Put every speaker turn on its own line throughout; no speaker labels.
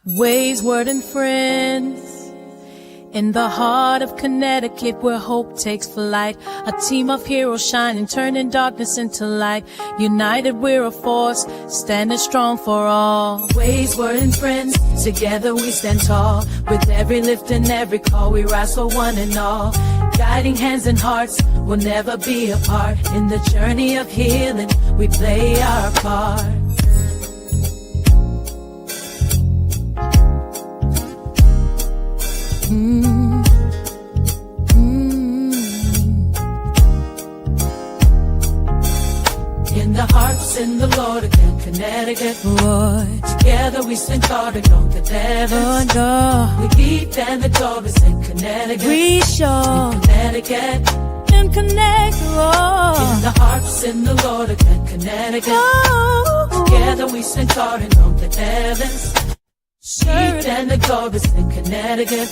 Ways, Word, and Friends. In the heart of Connecticut where hope takes flight, a team of heroes shining, turning darkness into light. United we're a force, standing strong for all. Ways, Word, and Friends, together we stand tall. With every lift and every call, we rise for one and all. Guiding hands and hearts, we'll never be apart. In the journey of healing, we play our part. In the hearts in the Lord again, Connecticut. Lord. Together we stand tall to conquer devils. We keep and the door is in Connecticut. We show in Connecticut. In Connecticut. In the hearts in the Lord again, Connecticut. Together we stand tall to conquer devils. Keep and the door is in Connecticut.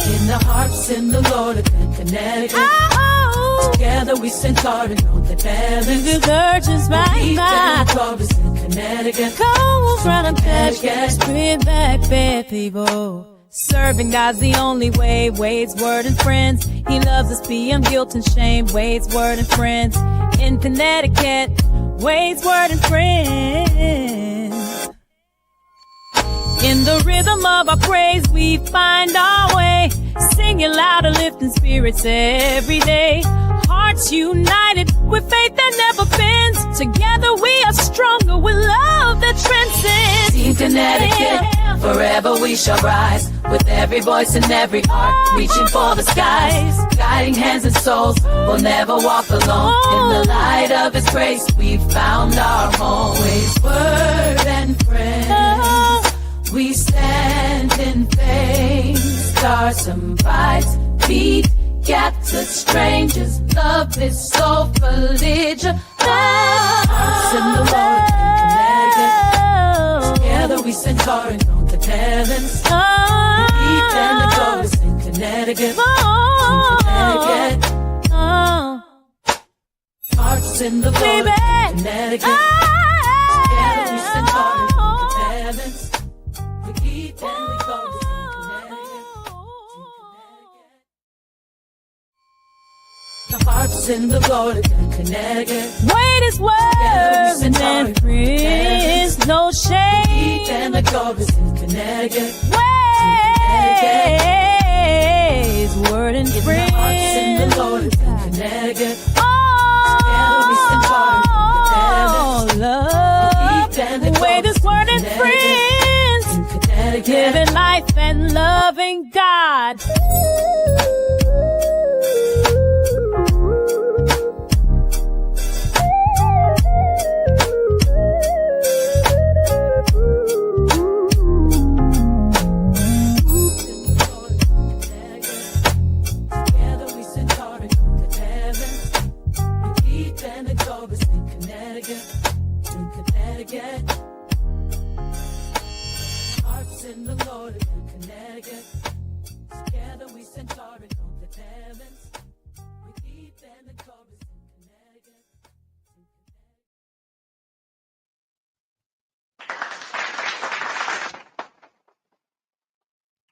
In the hearts in the Lord again, Connecticut. Together we stand tall and know the balance. The virgins right by. In Connecticut. Cold running past. Bring back bad people. Serving God's the only way. Ways, Word, and Friends. He loves us beyond guilt and shame. Ways, Word, and Friends. In Connecticut. Ways, Word, and Friends. In the rhythm of our praise, we find our way. Singing louder, lifting spirits every day. Hearts united with faith that never bends. Together we are stronger with love that transcends. Team Connecticut, forever we shall rise. With every voice and every heart, reaching for the skies. Guiding hands and souls, we'll never walk alone. In the light of His grace, we found our home. Ways, Word, and Friends. We stand in faith, stars and brights, beat, captured strangers, love is so belligerent. Hearts in the Lord in Connecticut. Together we stand tall and on the heavens. Beat and the chorus in Connecticut. Hearts in the Lord in Connecticut. Together we stand tall and on the heavens. The hearts in the Lord in Connecticut. Wait is Word and Friends, no shame. And the chorus in Connecticut. Ways, Word, and Friends. The hearts in the Lord in Connecticut. Oh, love. Wait is Word and Friends. Giving life and loving God.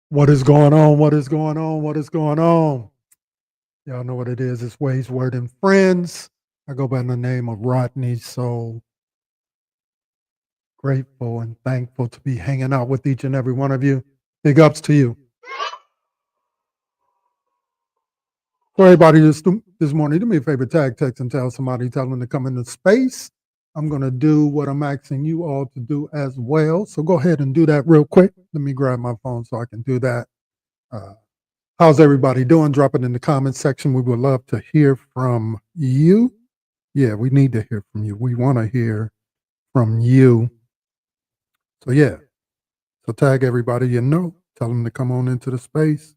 What is going on? What is going on? What is going on? Y'all know what it is. It's Ways, Word, and Friends. I go by the name of Rodney. So grateful and thankful to be hanging out with each and every one of you. Big ups to you. For everybody this morning, do me a favor, tag, text, and tell somebody, tell them to come into space. I'm going to do what I'm asking you all to do as well. So go ahead and do that real quick. Let me grab my phone so I can do that. How's everybody doing? Drop it in the comments section. We would love to hear from you. Yeah, we need to hear from you. We want to hear from you. So yeah, so tag everybody you know. Tell them to come on into the space.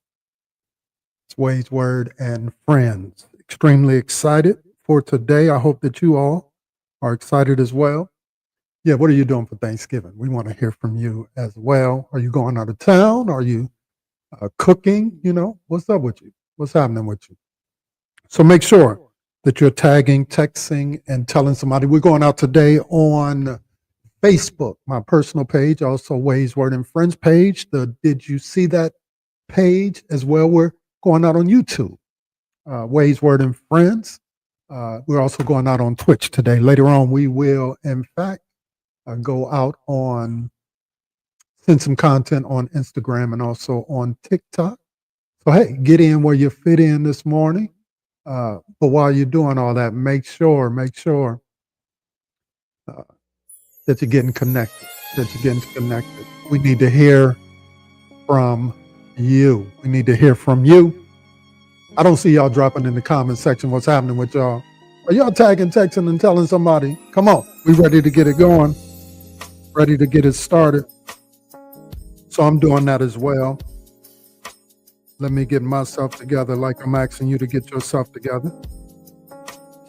It's Ways, Word, and Friends. Extremely excited for today. I hope that you all are excited as well. Yeah, what are you doing for Thanksgiving? We want to hear from you as well. Are you going out of town? Are you cooking? You know, what's up with you? What's happening with you? So make sure that you're tagging, texting, and telling somebody. We're going out today on Facebook, my personal page, also Ways, Word, and Friends page. The Did You See That page as well. We're going out on YouTube, Ways, Word, and Friends. We're also going out on Twitch today. Later on, we will, in fact, go out on, send some content on Instagram and also on TikTok. So, hey, get in where you fit in this morning. But while you're doing all that, make sure that you're getting connected, We need to hear from you. We need to hear from you. I don't see y'all dropping in the comment section what's happening with y'all. Are y'all tagging, texting, and telling somebody? Come on, we ready to get it going, ready to get it started. So I'm doing that as well. Let me get myself together like I'm asking you to get yourself together.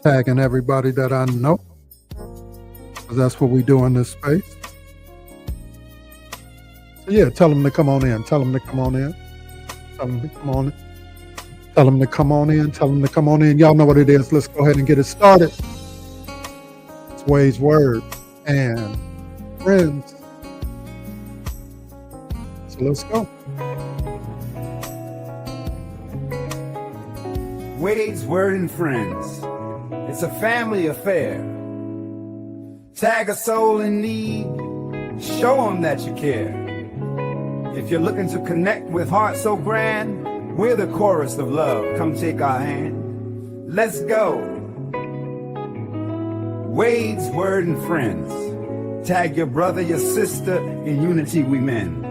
Tagging everybody that I know, because that's what we do in this space. So yeah, tell them to come on in. Tell them to come on in. Tell them to come on in. Tell them to come on in. Tell them to come on in. Y'all know what it is. Let's go ahead and get it started. It's Ways, Word, and Friends. So let's go.
Ways, Word, and Friends. It's a family affair. Tag a soul in need. Show them that you care. If you're looking to connect with hearts so grand, we're the chorus of love. Come take our hand. Let's go. Ways, Word, and Friends. Tag your brother, your sister. In unity we mend.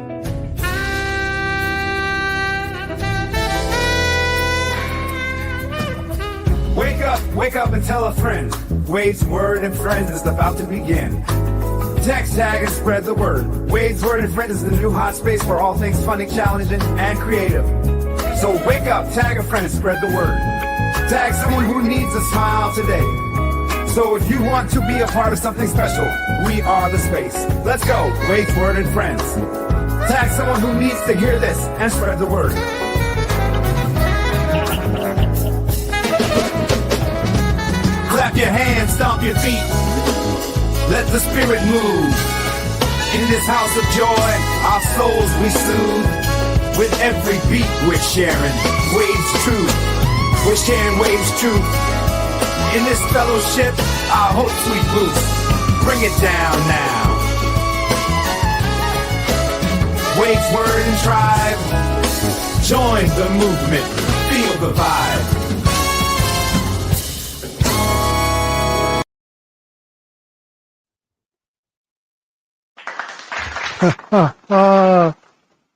Wake up and tell a friend. Ways, Word, and Friends is about to begin. Text, tag, and spread the word. Ways, Word, and Friends is the new hot space for all things funny, challenging, and creative. So wake up, tag a friend, and spread the word. Tag someone who needs a smile today. So if you want to be a part of something special, we are the space. Let's go, Ways, Word, and Friends. Tag someone who needs to hear this and spread the word. Clap your hands, stomp your feet. Let the spirit move. In this house of joy, our souls we soothe. With every beat we're sharing Waves truth. We're sharing Waves truth. In this fellowship, our hopes we boost. Bring it down now. Waves, Word, and Tribe. Join the movement. Feel the vibe.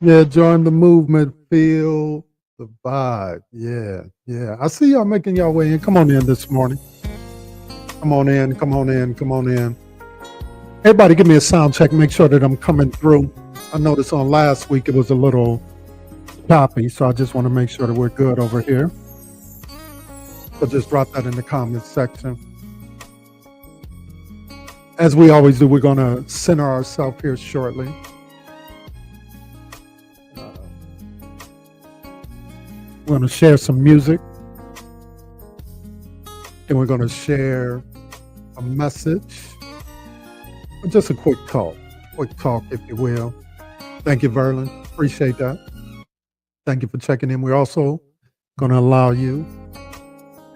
Yeah, join the movement, feel the vibe. Yeah. I see y'all making y'all way in. Come on in this morning. Come on in. Everybody give me a sound check. Make sure that I'm coming through. I noticed on last week it was a little choppy, so I just want to make sure that we're good over here. So just drop that in the comments section. As we always do, we're going to center ourselves here shortly. We're going to share some music. And we're going to share a message. Just a quick talk, if you will. Thank you, Verlin. Appreciate that. Thank you for checking in. We're also going to allow you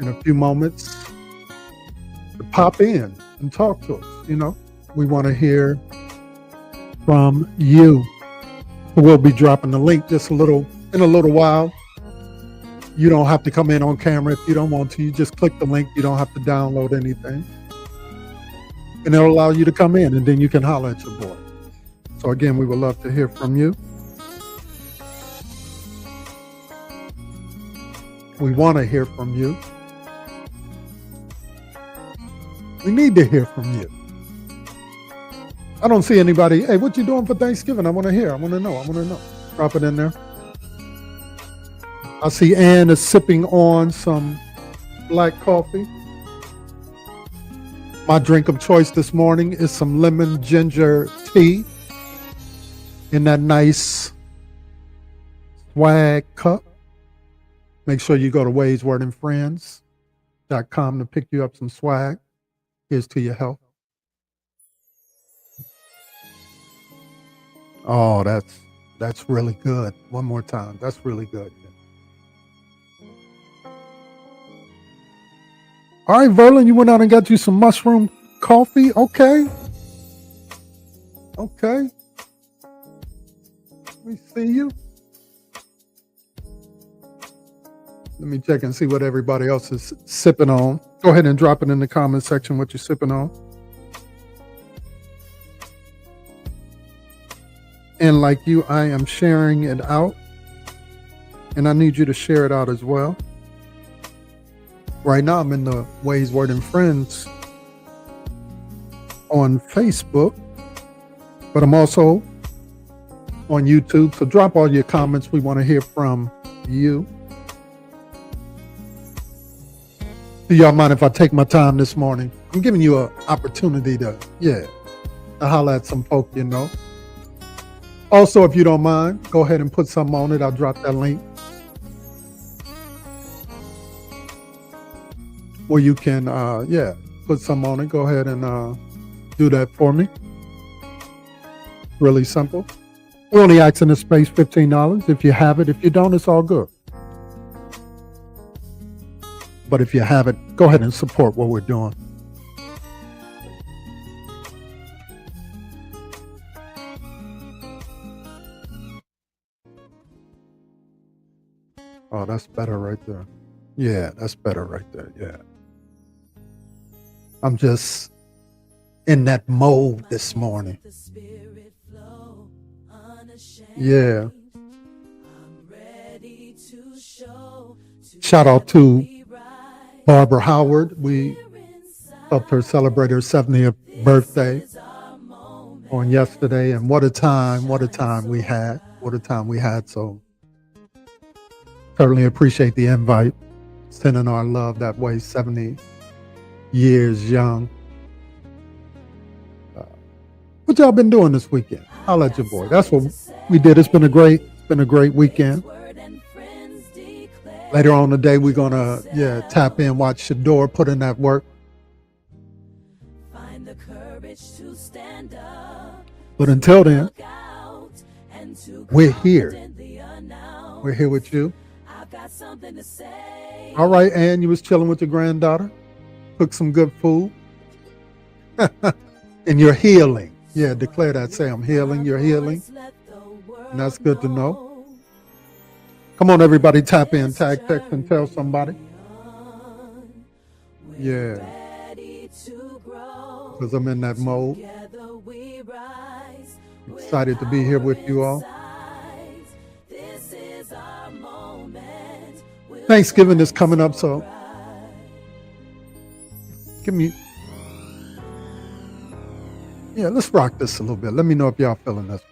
in a few moments to pop in and talk to us. You know, we want to hear from you. We'll be dropping the link in a little while. You don't have to come in on camera if you don't want to. You just click the link. You don't have to download anything. And it'll allow you to come in, and then you can holler at your boy. So again, we would love to hear from you. We want to hear from you. We need to hear from you. I don't see anybody. Hey, what you doing for Thanksgiving? I want to hear. I want to know. Drop it in there. I see Ann is sipping on some black coffee. My drink of choice this morning is some lemon ginger tea in that nice swag cup. Make sure you go to wayswordandfriends.com to pick you up some swag. Here's to your health. Oh, that's really good. One more time. That's really good. All right, Verlin, you went out and got you some mushroom coffee. Okay. Okay. Let me see you. Let me check and see what everybody else is sipping on. Go ahead and drop it in the comment section what you're sipping on. And like you, I am sharing it out. And I need you to share it out as well. Right now, I'm in the Ways, Word, and Friends on Facebook. But I'm also on YouTube. So drop all your comments. We want to hear from you. Do y'all mind if I take my time this morning? I'm giving you an opportunity to holler at some folk, you know. Also, if you don't mind, go ahead and put something on it. I'll drop that link where you can, put something on it. Go ahead and do that for me. Really simple. We're only asking the space $15. If you have it, if you don't, it's all good. But if you have it, go ahead and support what we're doing. Oh, that's better right there. Yeah, that's better right there. Yeah. I'm just in that mode this morning. Yeah. Shout out to Barbara Howard. We helped her celebrate her 70th birthday on yesterday. And what a time we had. So certainly appreciate the invite. Sending our love that way, 70 years young. What y'all been doing this weekend? I'll let your boy. That's what we did. It's been a great weekend. Later on today, we're gonna tap in, watch Shador put in that work. But until then, we're here. We're here with you. All right, Ann, you was chilling with your granddaughter. Cook some good food. And you're healing. Yeah, declare that. Say, I'm healing. You're healing. And that's good to know. Come on, everybody, tap in, tag, text, and tell somebody. Yeah. Because I'm in that mode. Excited to be here with you all. Thanksgiving is coming up, so let's rock this a little bit. Let me know if y'all feeling this one.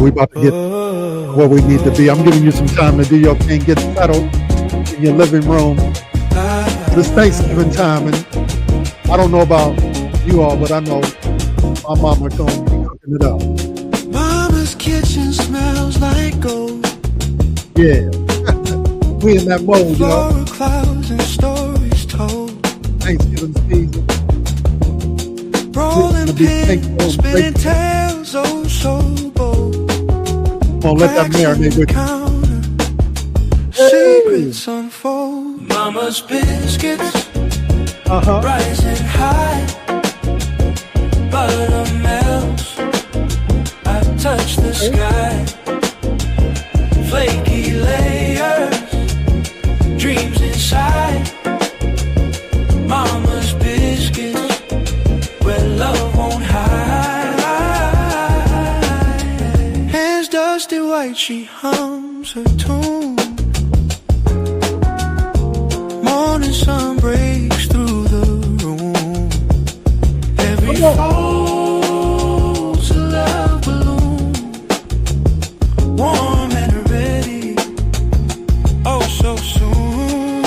We about to get where we need to be. I'm giving you some time to do your thing, get settled in your living room. It's Thanksgiving time, and I don't know about you all, but I know my mama gonna be cooking it up.
Mama's kitchen smells like gold.
Yeah, we in that mode, you know.
Clouds and stories told.
Thanksgiving season.
Rolling pins, spinning tales, oh so bold.
Come on, let that marinate with you.
Secrets unfold. Mama's biscuits rising high. Butter melts. I touch the sky. Flaky layers. Dreams inside. Mama's biscuits. Where love won't hide. Hands dusty white, she hums her tune. Morning sun breaks through the room. Every fold's a love balloon. Warm and ready, oh so soon.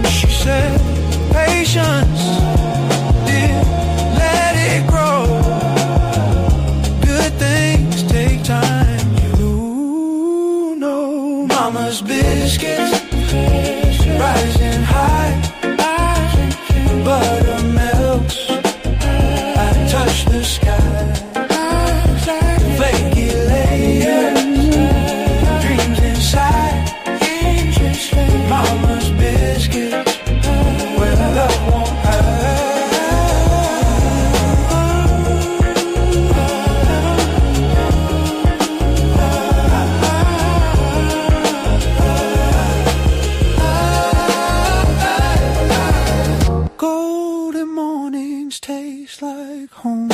She said, patience, dear, let it grow. Good things take time, you lose. like home.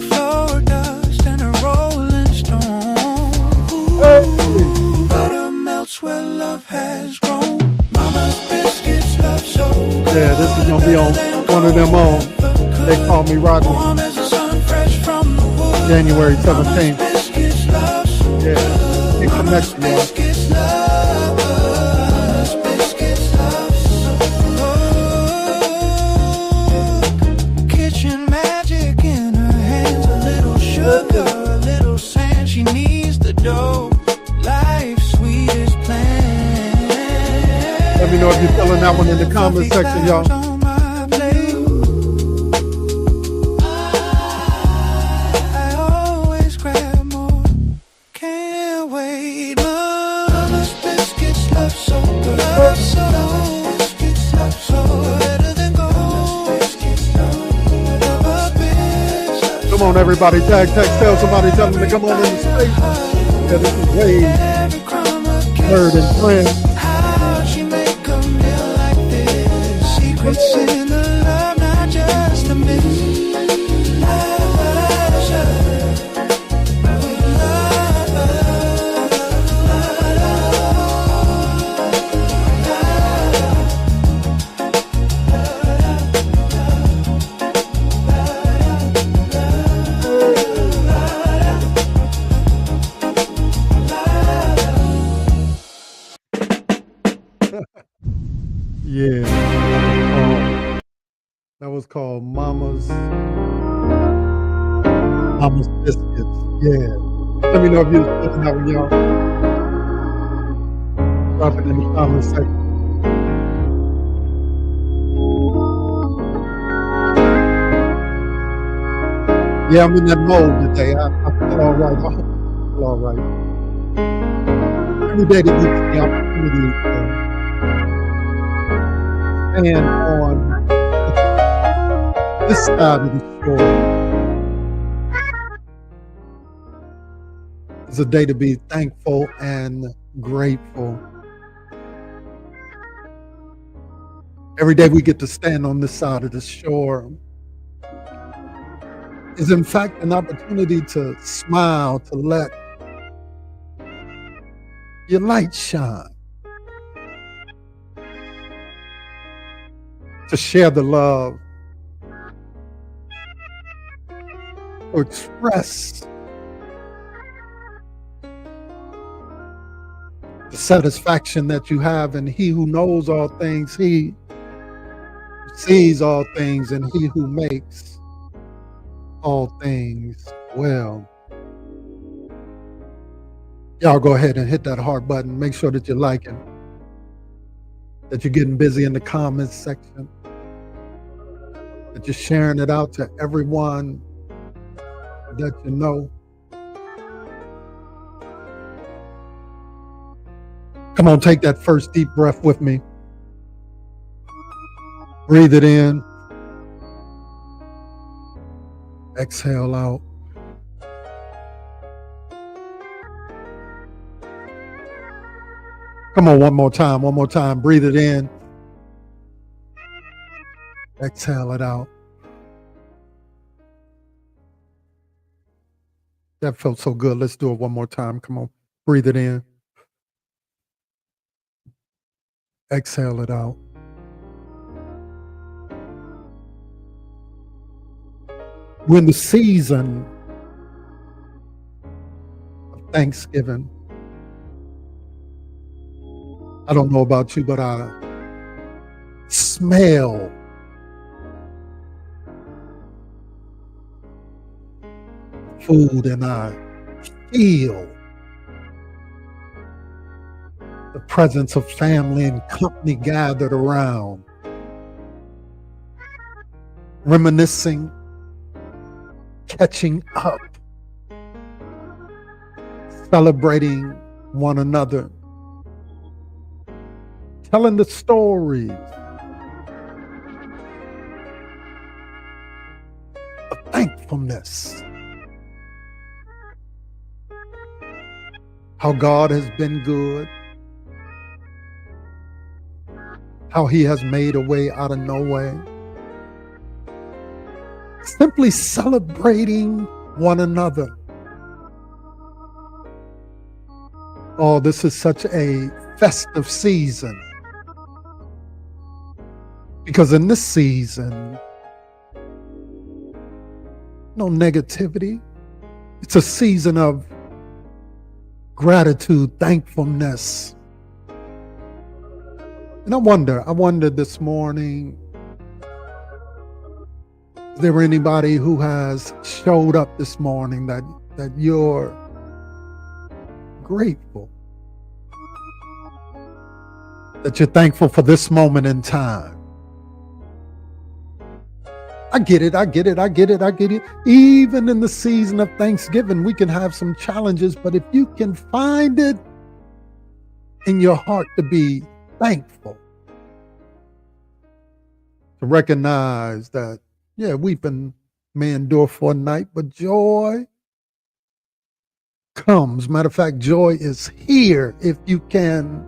Floor dust and a rolling stone. Butter melts where love has grown. Mama's biscuits, love so good.
Yeah, this is gonna be on one of them on. They Call Me Rodney.
Warm as the sun fresh from the wood.
January 17th.
Biscuits, love so good.
Yeah, it connects, y'all.
Biscuits, love. Biscuits, love so good. Kitchen magic in her hands. A little sugar, a little sand. She needs the dough. Life's sweetest plan.
Let me know if you're feeling that one in the comment section, y'all.
On my plate. I always grab more. Can't wait. Mama's biscuits, love so good. Love so good. Biscuits, love so good. Better than gold. Biscuits, love a bitch.
Come on, everybody. Tag, tell somebody, tell them to come on in the space. Yeah, this is Wade,
Every crumb a kiss.
Bird, and Friend.
How'd she make a meal like this? Secrets in the love, not just a myth.
Yeah. That was called Mama's Biscuits. Yeah. Let me know if you're feeling that one, y'all. Drop it in the comment section. Yeah, I'm in that mode today. I feel all right. I hope I feel all right. Every day that gives me the opportunity to stand on this side of the shore is a day to be thankful and grateful. Every day we get to stand on this side of the shore is in fact an opportunity to smile, to let your light shine, to share the love, to express the satisfaction that you have in He who knows all things, He who sees all things, and He who makes all things well. Y'all go ahead and hit that heart button. Make sure that you're liking, that you're getting busy in the comments section, that you're sharing it out to everyone that you know. Come on, take that first deep breath with me. Breathe it in. Exhale out. Come on, one more time. Breathe it in. Exhale it out. That felt so good. Let's do it one more time. Come on. Breathe it in. Exhale it out. We're in the season of Thanksgiving. I don't know about you, but I smell food and I feel the presence of family and company gathered around, reminiscing, catching up, celebrating one another, telling the stories of thankfulness, how God has been good, how He has made a way out of no way, simply celebrating one another. Oh, this is such a festive season. Because in this season, no negativity. It's a season of gratitude, thankfulness. And I wonder this morning, is there anybody who has showed up this morning that you're grateful, that you're thankful for this moment in time? I get it. Even in the season of Thanksgiving, we can have some challenges, but if you can find it in your heart to be thankful, to recognize that, yeah, weeping may endure for a night, but joy comes. Matter of fact, joy is here if you can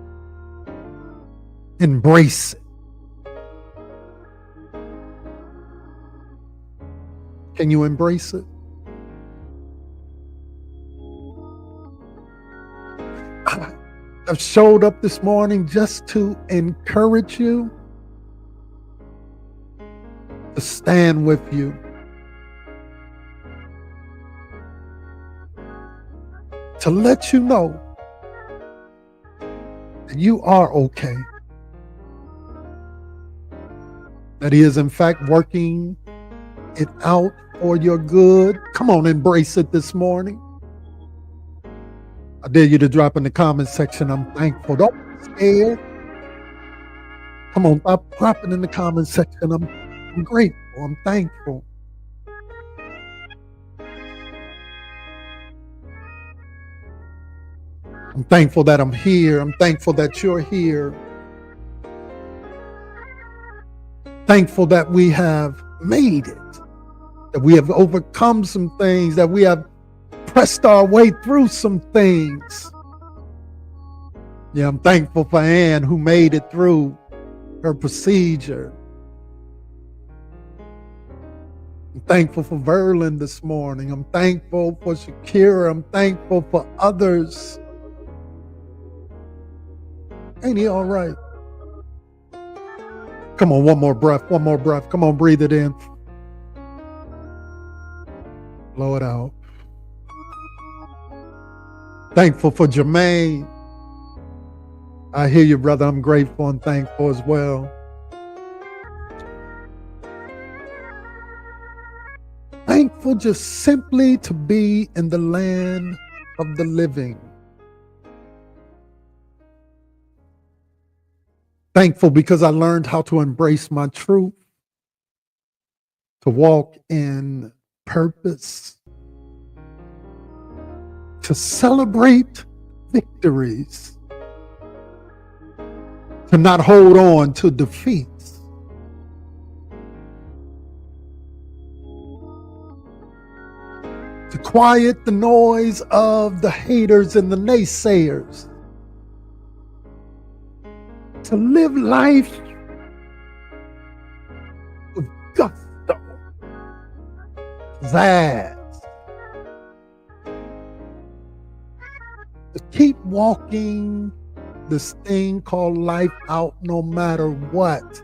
embrace it. Can you embrace it? I've showed up this morning just to encourage you, to stand with you, to let you know that you are okay, that He is in fact working it out for your good. Come on, embrace it this morning. I dare you to drop in the comment section, I'm thankful. Don't be scared. Come on, stop dropping in the comment section, I'm grateful, I'm thankful. I'm thankful that I'm here. I'm thankful that you're here. Thankful that we have made it, that we have overcome some things, that we have pressed our way through some things. Yeah, I'm thankful for Ann, who made it through her procedure. I'm thankful for Verlin this morning. I'm thankful for Shakira. I'm thankful for others. Ain't he all right? Come on, one more breath. Come on, breathe it in. Blow it out. Thankful for Jermaine. I hear you, brother. I'm grateful and thankful as well. Thankful just simply to be in the land of the living. Thankful because I learned how to embrace my truth, to walk in purpose, to celebrate victories, to not hold on to defeats. To quiet the noise of the haters and the naysayers. To live life with gusto, pizzazz. To keep walking this thing called life out no matter what.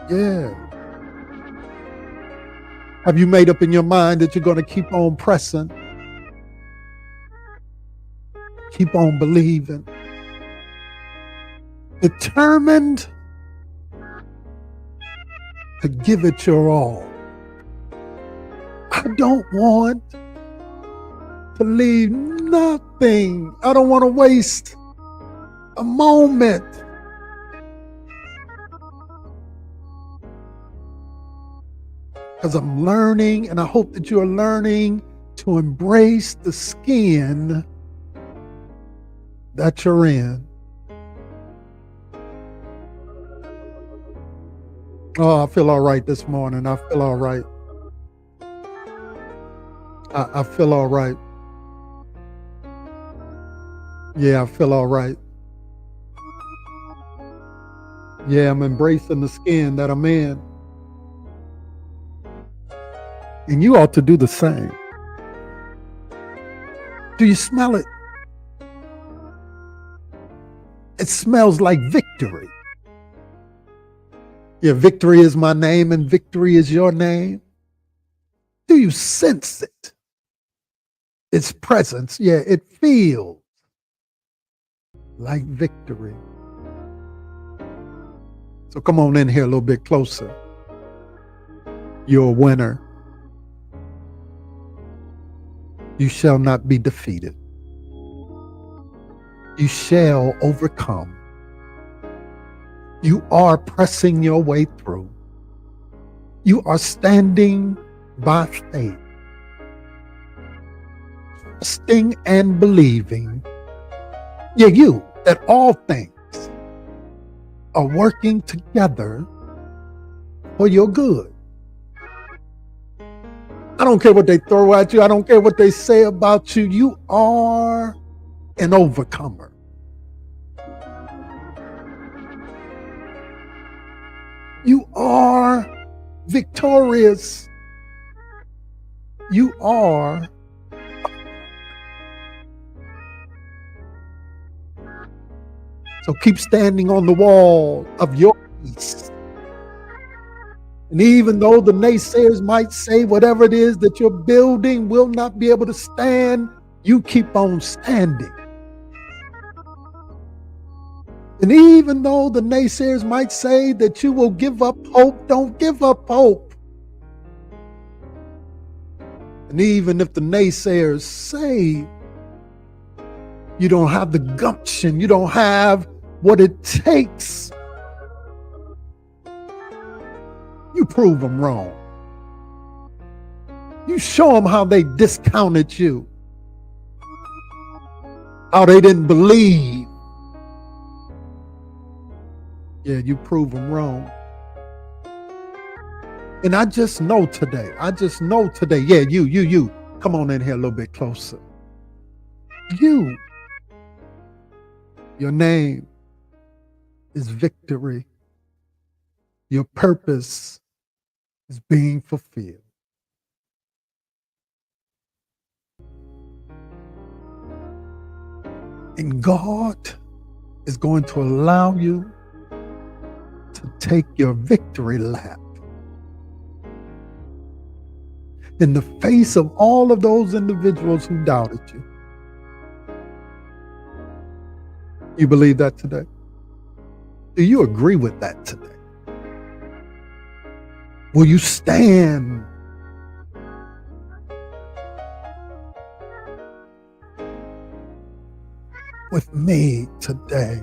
Yeah. Have you made up in your mind that you're going to keep on pressing? Keep on believing. Determined to give it your all. I don't want to leave nothing. I don't want to waste a moment. Because I'm learning, and I hope that you're learning to embrace the skin that you're in. Oh, I feel all right this morning. I feel all right. I feel all right. Yeah, I feel all right. Yeah, I'm embracing the skin that I'm in. And you ought to do the same. Do you smell it? It smells like victory. Yeah, victory is my name and victory is your name. Do you sense it? Its presence, yeah, it feels like victory. So come on in here a little bit closer. You're a winner. You shall not be defeated. You shall overcome. You are pressing your way through. You are standing by faith, trusting and believing, yeah, you, that all things are working together for your good. I don't care what they throw at you. I don't care what they say about you. You are an overcomer. You are victorious. You are. So keep standing on the wall of your peace. And even though the naysayers might say whatever it is that you're building will not be able to stand, you keep on standing. And even though the naysayers might say that you will give up hope, don't give up hope. And even if the naysayers say you don't have the gumption, you don't have what it takes, you prove them wrong. You show them how they discounted you, how they didn't believe. Yeah, you prove them wrong. And I just know today, yeah, you, come on in here a little bit closer. Your name is victory. Your purpose is being fulfilled. And God is going to allow you to take your victory lap in the face of all of those individuals who doubted you. You believe that today? Do you agree with that today? Will you stand with me today?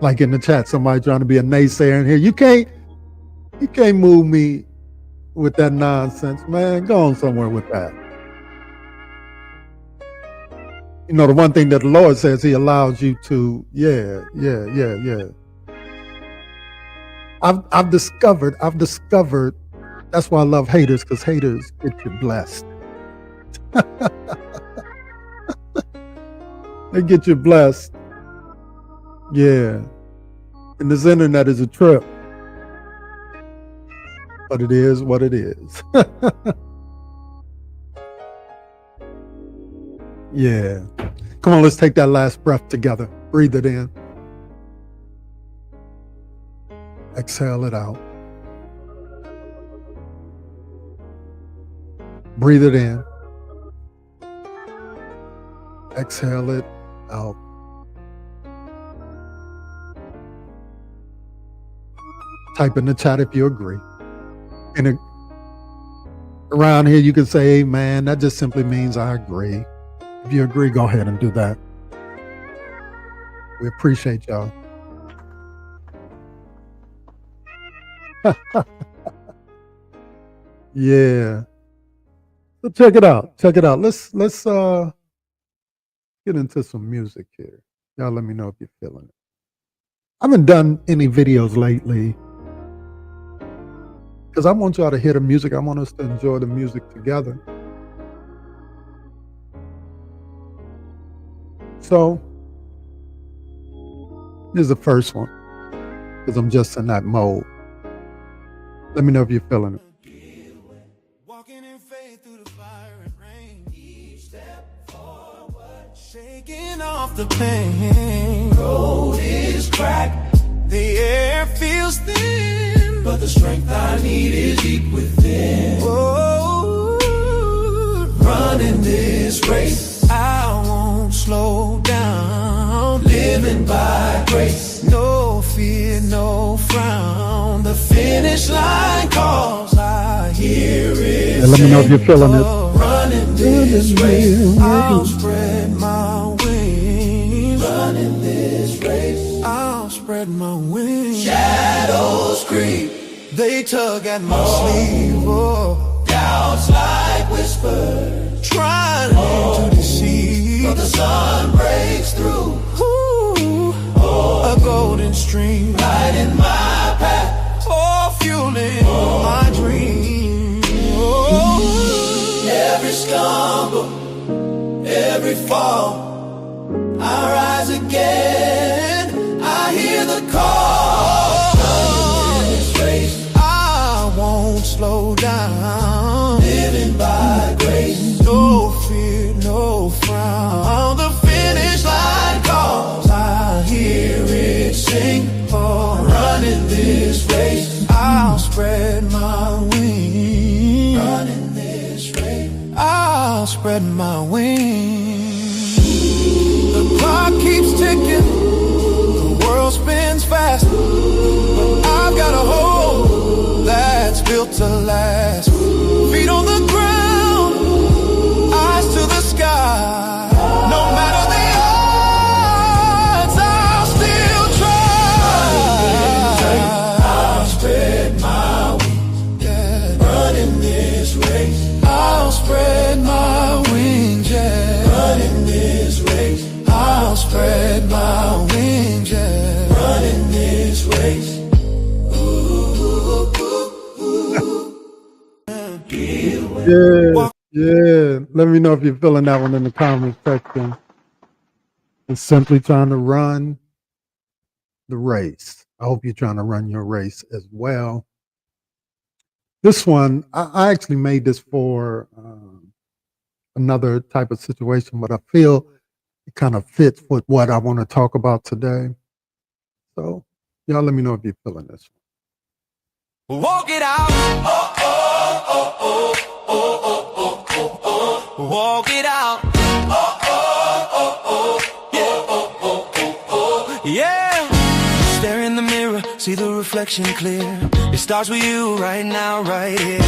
Like in the chat, somebody trying to be a naysayer in here. You can't move me with that nonsense, man. Go on somewhere with that. You know, the one thing that the Lord says, he allows you to, yeah. I've discovered, that's why I love haters, because haters get you blessed. They get you blessed. Yeah. And this internet is a trip. But it is what it is. Yeah. Come on, let's take that last breath together. Breathe it in. Exhale it out. Breathe it in. Exhale it out. Type in the chat if you agree. And around here, you can say, amen. That just simply means I agree. If you agree, go ahead and do that. We appreciate y'all. Yeah. So check it out. Let's get into some music here. Y'all let me know if you're feeling it. I haven't done any videos lately because I want y'all to hear the music. I want us to enjoy the music together. So here's the first one, because I'm just in that mode. Let me know if you're feeling it.
Walking in faith through the fire and rain. Each step forward, shaking off the pain. Road is cracked, the air feels thin, but the strength I need is deep within. Oh, running this race, I won't slow down. Living by grace, no fear, no frown. The finish line calls, I hear it.
Let me know if you're feeling it.
Running this race, I'll spread my wings. Running this race, I'll spread my wings. Shadows creep, they tug at my sleeve. Oh, doubts like whispers, trying to deceive, but the sun breaks through. Ooh, a golden stream lighting my path, oh, fueling my dream. Oh, every stumble, every fall, I rise again. I hear the call. In this race, I won't slow down. Living by grace, no fear, no frown. The finish line calls, I hear it sing. Oh, running this race, I'll spread my wings. Running this race, I'll spread my wings. The clock keeps ticking, the world spins fast, but I've got a hope that's built to last. Feet on the ground, eyes to the sky. No matter the odds, I'll still try. I'll spread my wings, yeah. Running this race, I'll spread my wings, yeah. Running this race, I'll spread my wings, yeah. Running this race.
Yeah. Let me know if you're feeling that one in the comment section. It's simply trying to run the race. I hope you're trying to run your race as well. This one, I actually made this for another type of situation, but I feel it kind of fits with what I want to talk about today. So y'all let me know if you're feeling this one.
Walk it out. Oh, oh, oh, oh, oh, oh, oh, oh, oh. Walk it out. Oh, oh, oh, oh, yeah, oh, oh, oh, oh, yeah. Stare in the mirror, see the reflection clear. It starts with you right now, right here.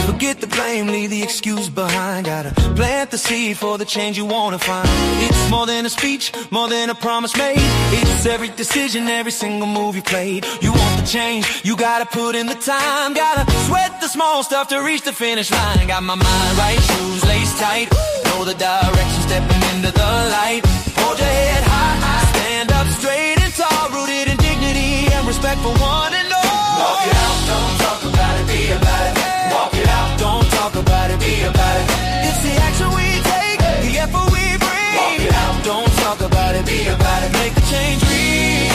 Forget the blame, leave the excuse behind. Gotta plant the seed for the change you wanna find. It's more than a speech, more than a promise made. It's every decision, every single move you played. You want the change, you gotta put in the time. Gotta sweat the small stuff to reach the finish line. Got my mind right, shoes laced tight. Know the direction, stepping into the light. Hold your head high, stand up straight and tall. Rooted in dignity and respect for one and all. Walk it out, don't talk about it, be about it. Walk it out, don't talk about it, be about it. It's the action we take, the effort we bring. Walk it out, don't talk about it, be about it. Make the change real.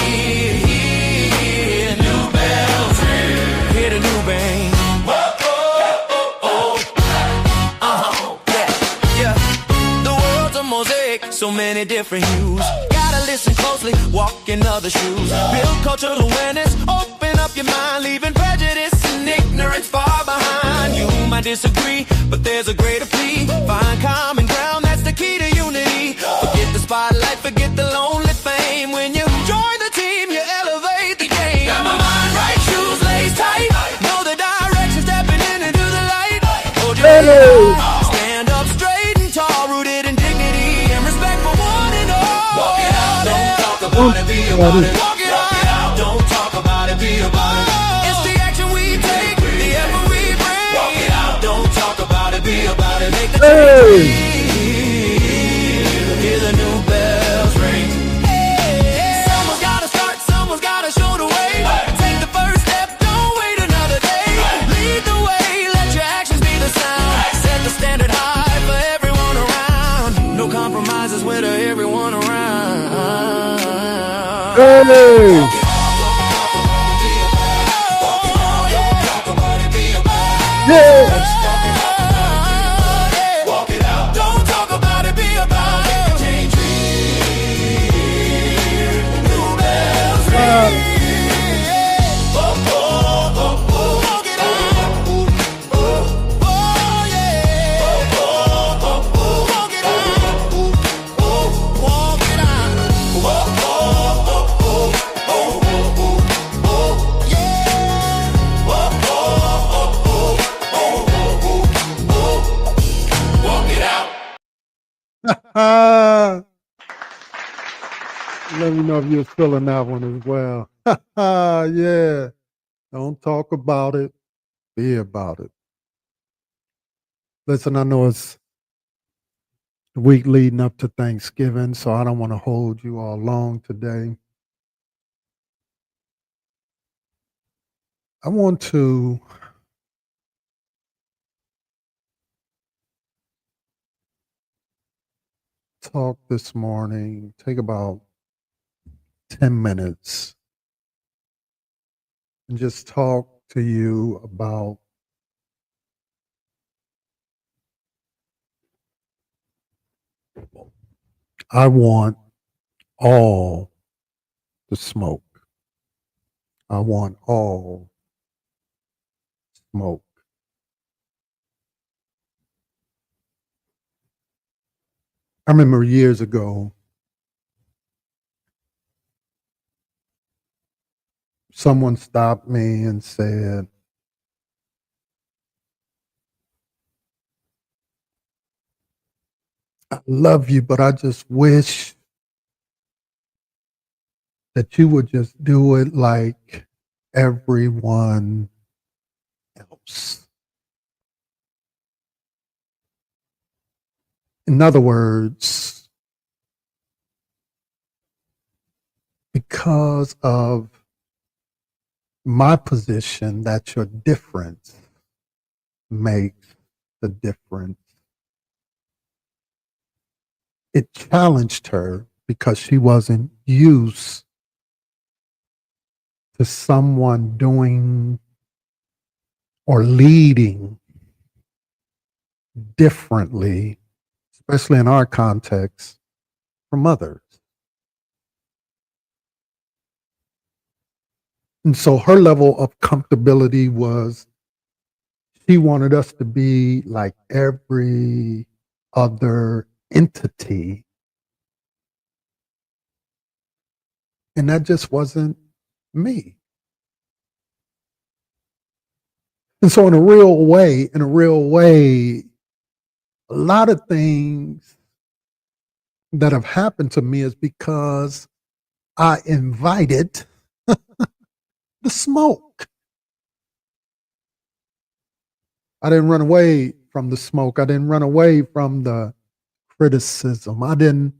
Hear new bells ring, hear the new bang. Whoa, oh, oh, oh. Yeah. The world's a mosaic, so many different hues. Gotta listen closely, walk in other shoes. Build cultural awareness, open up your mind, leaving prejudice and ignorance far behind. You might disagree, but there's a greater plea. Find common ground, that's the key to unity. Forget the spotlight, forget the lonely fame. When you join the team, you elevate the game. Got my mind right, shoes laced tight. Know the direction, stepping into the light. Hold your head high, stand up straight and tall. Rooted in dignity and respect for one and all. Walk it out, don't talk about it, be about it. Walk it out, don't talk about it, be about it. It's the action we take, the effort we bring. Walk it out, don't talk about it, be about it. Make the change. Hear the new bells ring. Someone's gotta start, someone's gotta show the way. Take the first step, don't wait another day. Lead the way, let your actions be the sound. Set the standard high for everyone around. No compromises with everyone around.
Hey! Yeah!
Walk it out. Don't talk about it, be about it. Change new bells ring. Walk it out. Oh yeah. Walk it out. Walk it out. Yeah. Walk it out.
Let me know if you're feeling that one as well. Yeah. Don't talk about it. Be about it. Listen, I know it's the week leading up to Thanksgiving, so I don't want to hold you all long today. I want to talk this morning, take about 10 minutes, and just talk to you about I want all the smoke. I want all smoke. I remember years ago, someone stopped me and said, I love you, but I just wish that you would just do it like everyone else. In other words, because of my position that your difference makes the difference. It challenged her because she wasn't used to someone doing or leading differently, especially in our context, from others. And so her level of comfortability was she wanted us to be like every other entity. And that just wasn't me. And so in a real way, a lot of things that have happened to me is because I invited the smoke. I didn't run away from the smoke. I didn't run away from the criticism. I didn't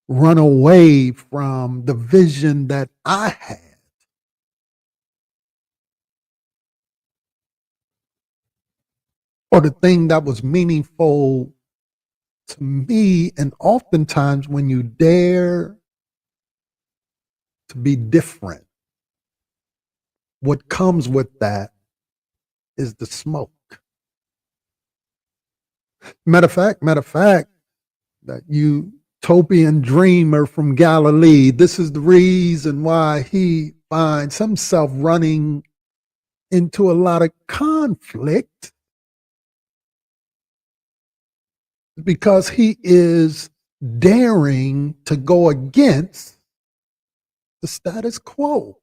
run away from the vision that I had. Or the thing that was meaningful to me. And oftentimes when you dare to be different, what comes with that is the smoke. Matter of fact, that utopian dreamer from Galilee, this is the reason why he finds himself running into a lot of conflict, because he is daring to go against the status quo.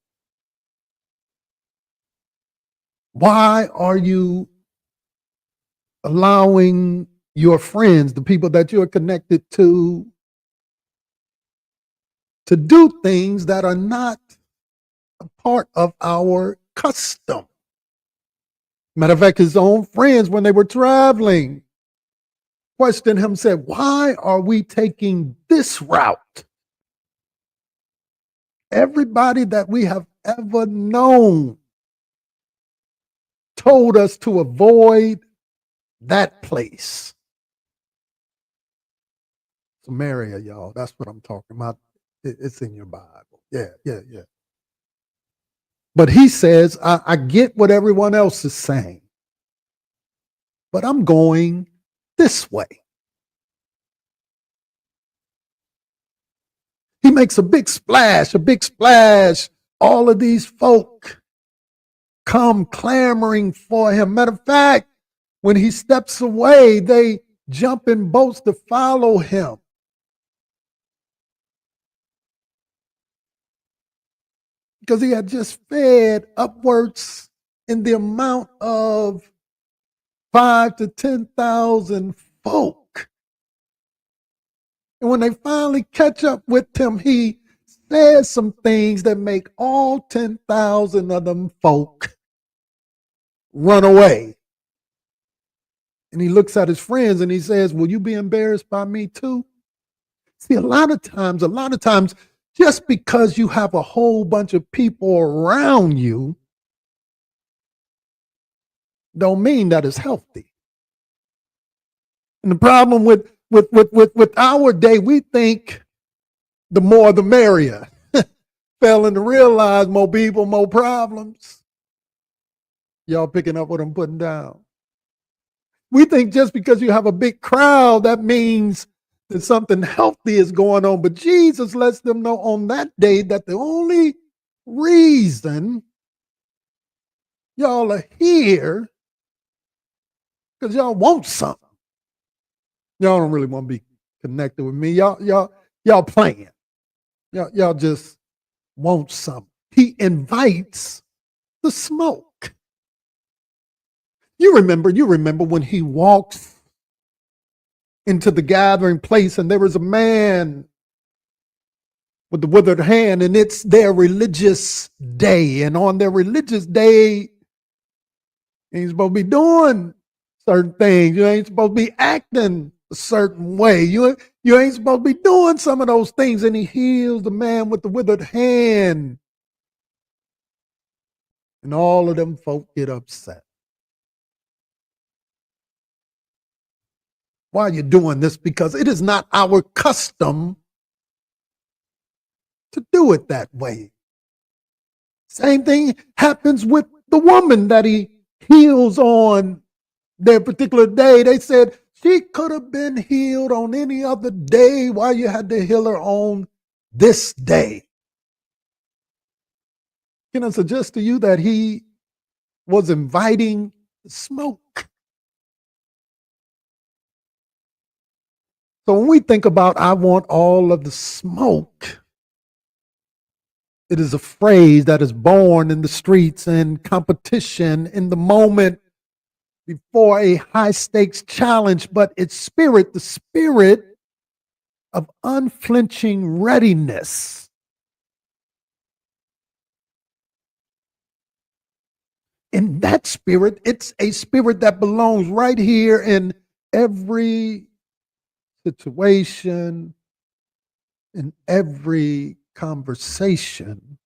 Why are you allowing your friends, the people that you're connected to do things that are not a part of our custom? Matter of fact, his own friends, when they were traveling, questioned him, said, why are we taking this route? Everybody that we have ever known told us to avoid that place. Samaria, y'all, that's what I'm talking about. It's in your Bible. Yeah. But he says, I get what everyone else is saying, but I'm going this way. He makes a big splash. All of these folk come clamoring for him. Matter of fact, when he steps away, they jump in boats to follow him. Because he had just fed upwards in the amount of 5,000 to 10,000 folk. And when they finally catch up with him, he says some things that make all 10,000 of them folk run away. And he looks at his friends and he says, will you be embarrassed by me too? See, a lot of times, just because you have a whole bunch of people around you, don't mean that it's healthy. And the problem with our day, we think the more the merrier. Failing to realize more people, more problems. Y'all picking up what I'm putting down? We think just because you have a big crowd, that means that something healthy is going on. But Jesus lets them know on that day that the only reason y'all are here because y'all want something. Y'all don't really want to be connected with me. Y'all playing. Y'all just want something. He invites the smoke. You remember when he walks into the gathering place and there was a man with the withered hand, and it's their religious day. And on their religious day, you ain't supposed to be doing certain things. You ain't supposed to be acting a certain way. You ain't supposed to be doing some of those things. And he heals the man with the withered hand. And all of them folk get upset. Why are you doing this? Because it is not our custom to do it that way. Same thing happens with the woman that he heals on their particular day. They said she could have been healed on any other day. Why you had to heal her on this day? Can I suggest to you that he was inviting smoke? So when we think about I want all of the smoke, it is a phrase that is born in the streets and competition in the moment before a high stakes challenge, but its spirit, the spirit of unflinching readiness. In that spirit, it's a spirit that belongs right here in every situation, in every conversation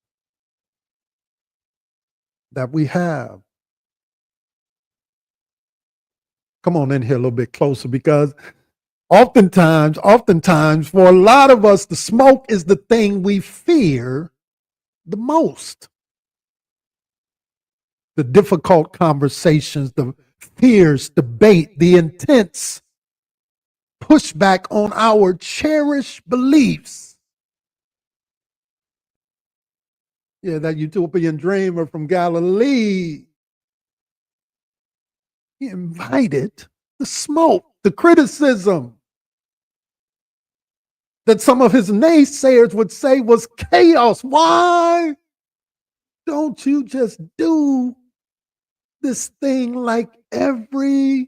that we have. Come on in here a little bit closer, because oftentimes, for a lot of us, the smoke is the thing we fear the most. The difficult conversations, the fierce debate, the intense pushback on our cherished beliefs. Yeah, that utopian dreamer from Galilee, he invited the smoke, the criticism that some of his naysayers would say was chaos. Why don't you just do this thing like everyone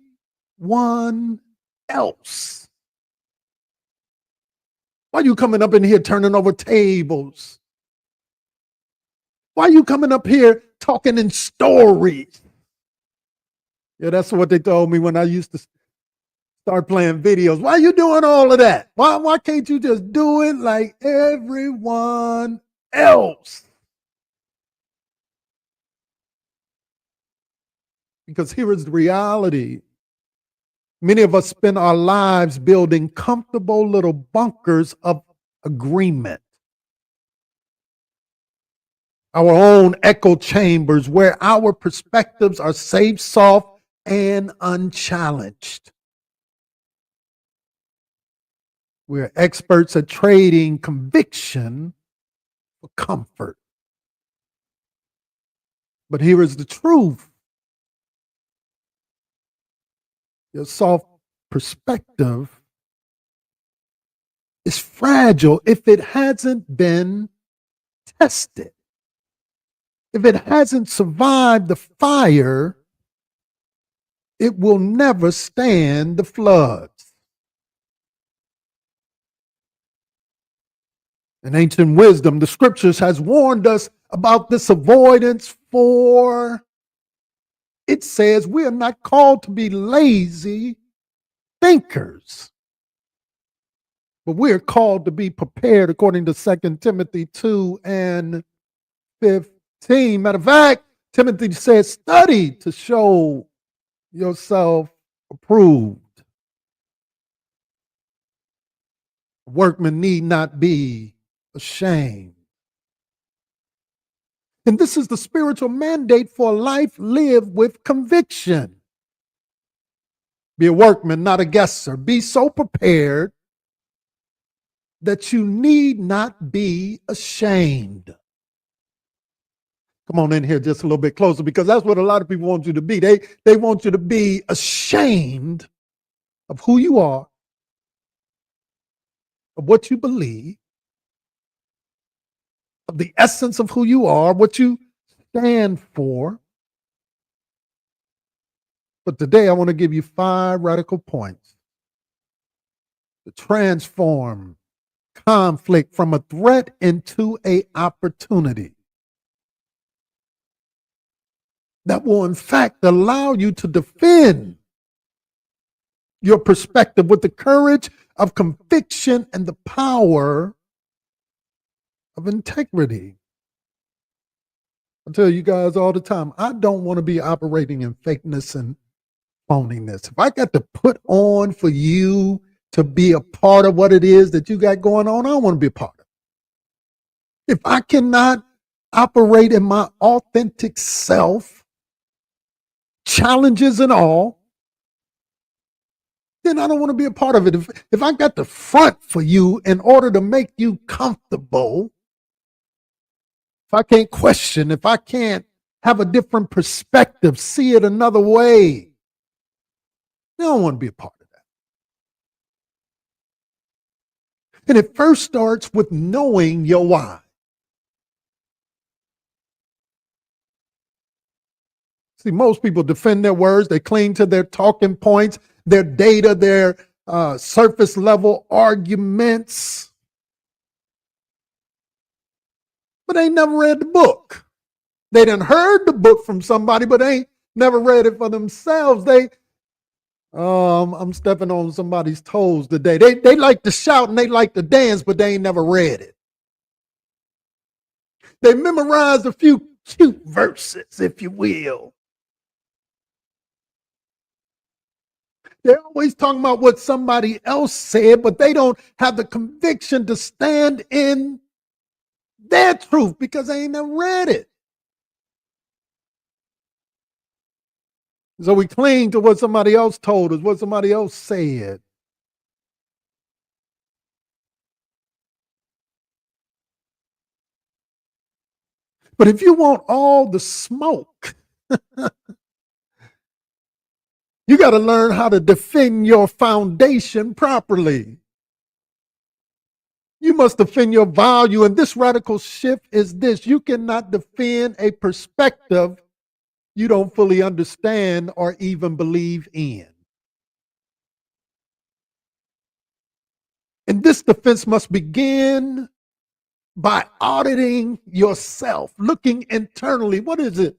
else? Why are you coming up in here turning over tables? Why are you coming up here talking in stories? Yeah, that's what they told me when I used to start playing videos. Why are you doing all of that? Why can't you just do it like everyone else? Because here is the reality. Many of us spend our lives building comfortable little bunkers of agreement. our own echo chambers where our perspectives are safe, soft, and unchallenged. We're experts at trading conviction for comfort. But here is the truth. Your soft perspective is fragile if it hasn't been tested. If it hasn't survived the fire, it will never stand the floods. In ancient wisdom, the scriptures has warned us about this avoidance, for it says we are not called to be lazy thinkers, but we are called to be prepared according to 2 Timothy 2 and 15. Matter of fact, Timothy says, study to show yourself approved. A workman need not be ashamed. And this is the spiritual mandate for life lived with conviction. Be a workman, not a guesser. Be so prepared that you need not be ashamed. Come on in here just a little bit closer, because that's what a lot of people want you to be. They want you to be ashamed of who you are, of what you believe, of the essence of who you are, what you stand for. But today I want to give you 5 radical points to transform conflict from a threat into an opportunity that will in fact allow you to defend your perspective with the courage of conviction and the power of integrity. I tell you guys all the time, I don't want to be operating in fakeness and phoniness. If I got to put on for you to be a part of what it is that you got going on, I don't want to be a part of it. If I cannot operate in my authentic self, challenges and all, then I don't want to be a part of it. If I got to front for you in order to make you comfortable, if I can't question, if I can't have a different perspective, see it another way, I don't want to be a part of that. And it first starts with knowing your why. See, most people defend their words. They cling to their talking points, their data, their surface level arguments. But they ain't never read the book. They done heard the book from somebody, but they ain't never read it for themselves. I'm stepping on somebody's toes today. They like to shout and they like to dance, but they ain't never read it. They memorized a few cute verses, if you will. They're always talking about what somebody else said, but they don't have the conviction to stand in their truth because they ain't never read it. So we cling to what somebody else told us, what somebody else said. But if you want all the smoke, you got to learn how to defend your foundation properly. You must defend your value. And this radical shift is this: you cannot defend a perspective you don't fully understand or even believe in. And this defense must begin by auditing yourself, looking internally. What is it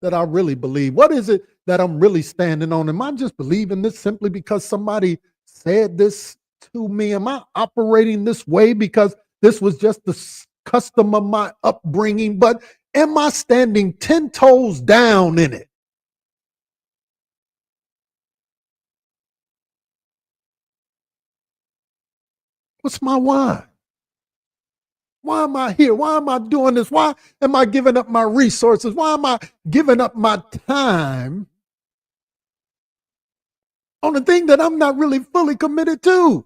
that I really believe? What is it that I'm really standing on? Am I just believing this simply because somebody said this to me? Am I operating this way because this was just the custom of my upbringing? But am I standing 10 toes down in it? What's my why? Why am I here? Why am I doing this? Why am I giving up my resources? Why am I giving up my time on the thing that I'm not really fully committed to?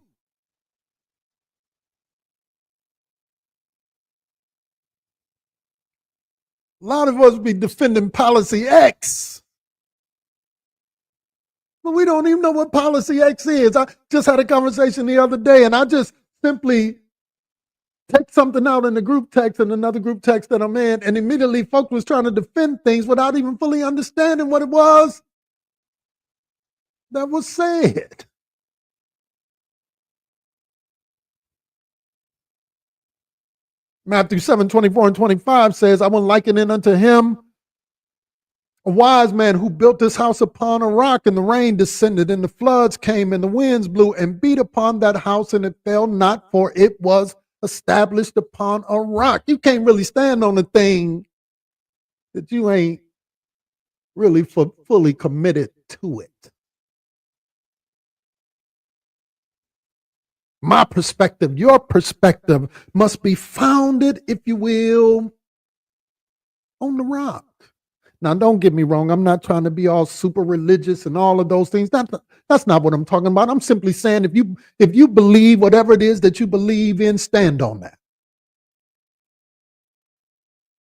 A lot of us be defending policy X, but we don't even know what policy X is. I just had a conversation the other day, and I just simply take something out in the group text and another group text that I'm in, and immediately folks was trying to defend things without even fully understanding what it was that was said. Matthew 7:24-25 says, I will liken it unto him, a wise man who built his house upon a rock, and the rain descended, and the floods came, and the winds blew and beat upon that house, and it fell not, for it was established upon a rock. You can't really stand on a thing that you ain't really fully committed to it. My perspective, your perspective must be founded, if you will, on the rock. Now, don't get me wrong. I'm not trying to be all super religious and all of those things. That's not what I'm talking about. I'm simply saying if you believe whatever it is that you believe in, stand on that.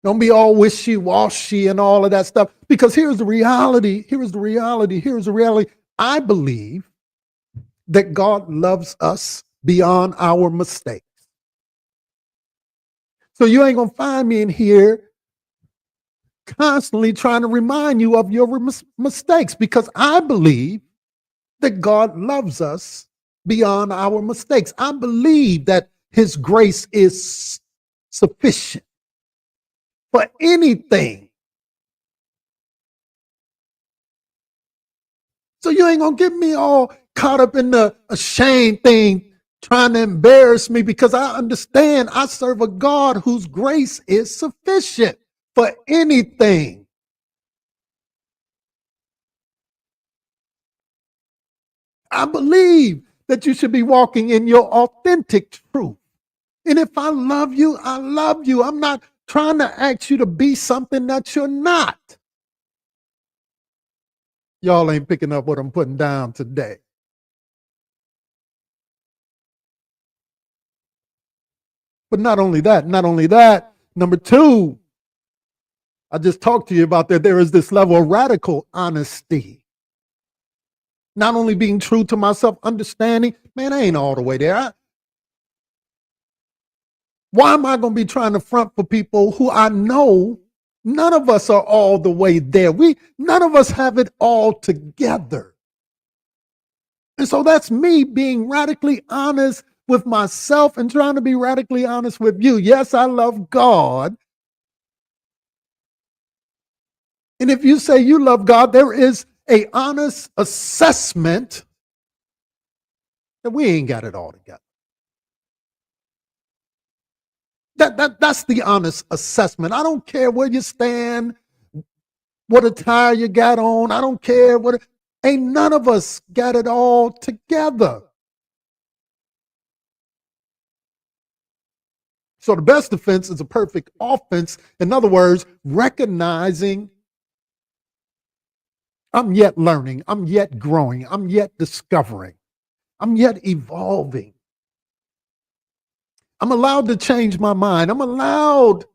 Don't be all wishy-washy and all of that stuff. Because here's the reality. Here's the reality. I believe that God loves us beyond our mistakes. So you ain't going to find me in here constantly trying to remind you of your mistakes, because I believe that God loves us beyond our mistakes. I believe that his grace is sufficient for anything. So you ain't going to get me all caught up in the ashamed thing, trying to embarrass me, because I understand I serve a God whose grace is sufficient for anything. I believe that you should be walking in your authentic truth. And if I love you, I love you. I'm not trying to ask you to be something that you're not. Y'all ain't picking up what I'm putting down today. But not only that, number two, I just talked to you about that. There is this level of radical honesty. Not only being true to myself, understanding, man, I ain't all the way there. Why am I going to be trying to front for people who I know none of us are all the way there? None of us have it all together. And so that's me being radically honest with myself and trying to be radically honest with you. Yes, I love God. And if you say you love God, there is an honest assessment that we ain't got it all together. That's the honest assessment. I don't care where you stand, what attire you got on. I don't care ain't none of us got it all together. So the best defense is a perfect offense. In other words, recognizing I'm yet learning, I'm yet growing, I'm yet discovering, I'm yet evolving. I'm allowed to change my mind. I'm allowed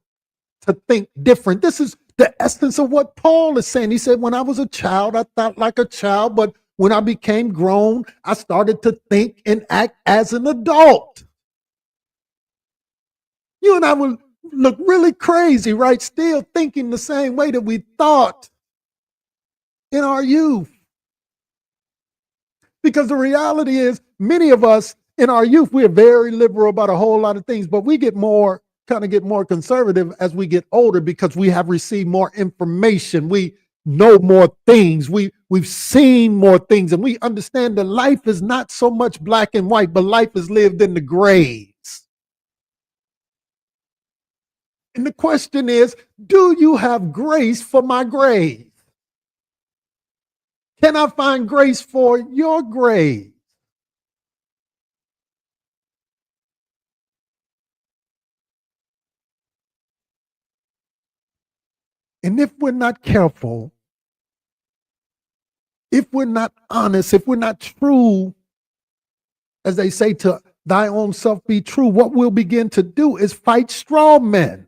to think different. This is the essence of what Paul is saying. He said, when I was a child, I thought like a child, but when I became grown, I started to think and act as an adult. You and I will look really crazy, right? Still thinking the same way that we thought in our youth. Because the reality is, many of us in our youth, we're very liberal about a whole lot of things, but we get more conservative as we get older because we have received more information. We know more things. We've seen more things, and we understand that life is not so much black and white, but life is lived in the grays. And the question is, do you have grace for my grays? Can I find grace for your grays? And if we're not careful, if we're not honest, if we're not true, as they say, to thy own self be true, what we'll begin to do is fight straw men.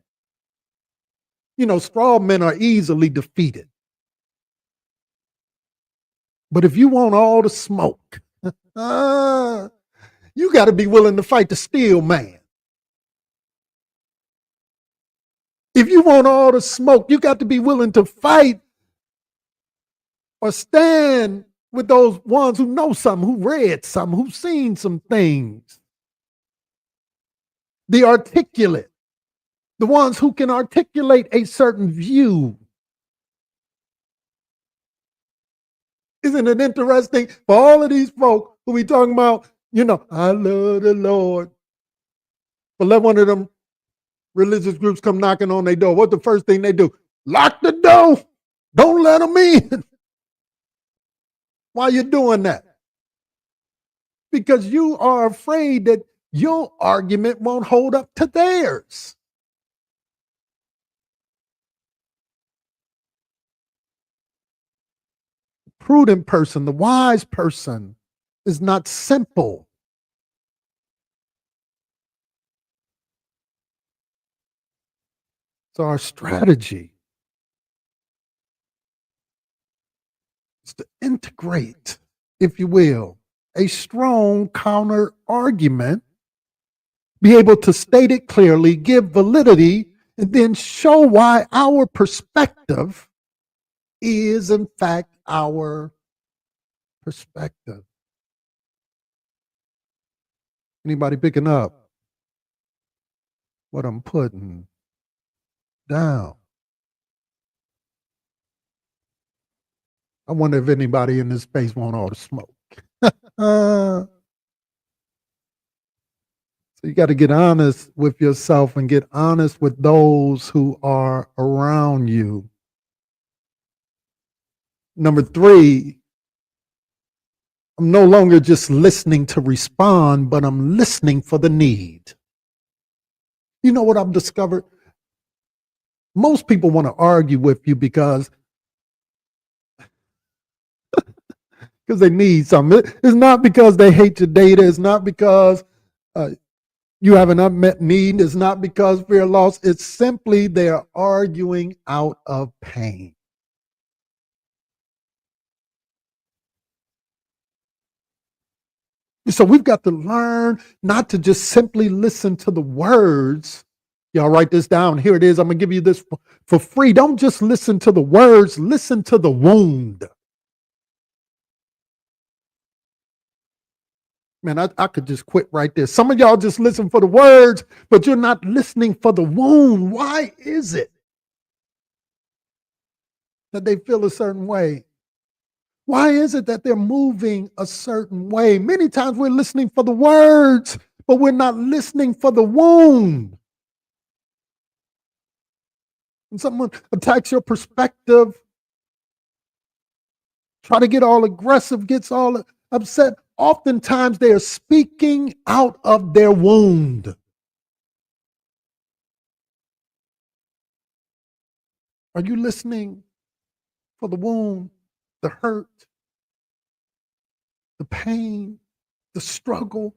You know, straw men are easily defeated. But if you want all the smoke, you got to be willing to fight the steel man. If you want all the smoke, you got to be willing to fight or stand with those ones who know something, who read something, who've seen some things. The articulate, the ones who can articulate a certain view. Isn't it interesting for all of these folk who we talking about, you know, I love the Lord. But let one of them religious groups come knocking on their door. What's the first thing they do? Lock the door. Don't let them in. Why are you doing that? Because you are afraid that your argument won't hold up to theirs. The prudent person, the wise person, is not simple. So our strategy is to integrate, if you will, a strong counter argument, be able to state it clearly, give validity, and then show why our perspective is, in fact, our perspective. Anybody picking up what I'm putting down? I wonder if anybody in this space want all the smoke. So you got to get honest with yourself and get honest with those who are around you. Number 3, I'm no longer just listening to respond, but I'm listening for the need. You know what I've discovered? Most people want to argue with you because they need something. It's not because they hate your data. It's not because you have an unmet need. It's not because fear of loss. It's simply they're arguing out of pain. So we've got to learn not to just simply listen to the words. Y'all write this down. Here it is. I'm going to give you this for free. Don't just listen to the words. Listen to the wound. Man, I could just quit right there. Some of y'all just listen for the words, but you're not listening for the wound. Why is it that they feel a certain way? Why is it that they're moving a certain way? Many times we're listening for the words, but we're not listening for the wound. When someone attacks your perspective, try to get all aggressive, gets all upset, oftentimes they are speaking out of their wound. Are you listening for the wound, the hurt, the pain, the struggle?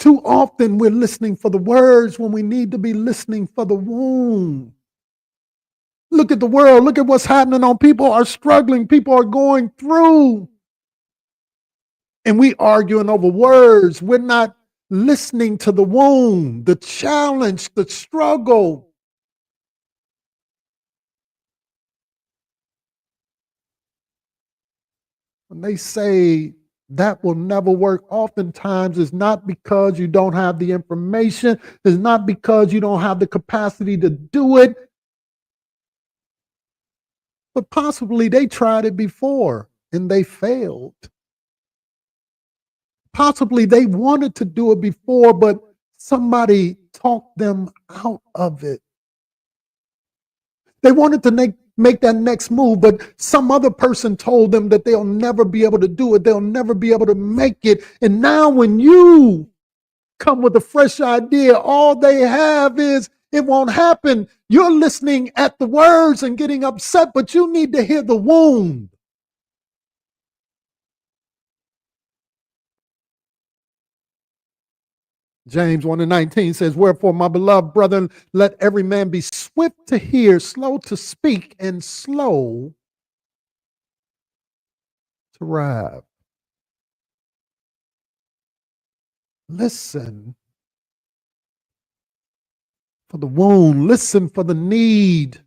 Too often we're listening for the words when we need to be listening for the wound. Look at the world. Look at what's happening on. People are struggling. People are going through. And we arguing over words. We're not listening to the wound, the challenge, the struggle. When they say that will never work, oftentimes it's not because you don't have the information. It's not because you don't have the capacity to do it. But possibly they tried it before and they failed. Possibly they wanted to do it before, but somebody talked them out of it. They wanted to make that next move, but some other person told them that they'll never be able to do it. They'll never be able to make it. And now when you come with a fresh idea. All they have is, it won't happen. You're listening at the words and getting upset, but you need to hear the wound. James 1:19 says, wherefore, my beloved brethren, let every man be swift to hear, slow to speak, and slow to wrath. Listen for the wound. Listen for the need.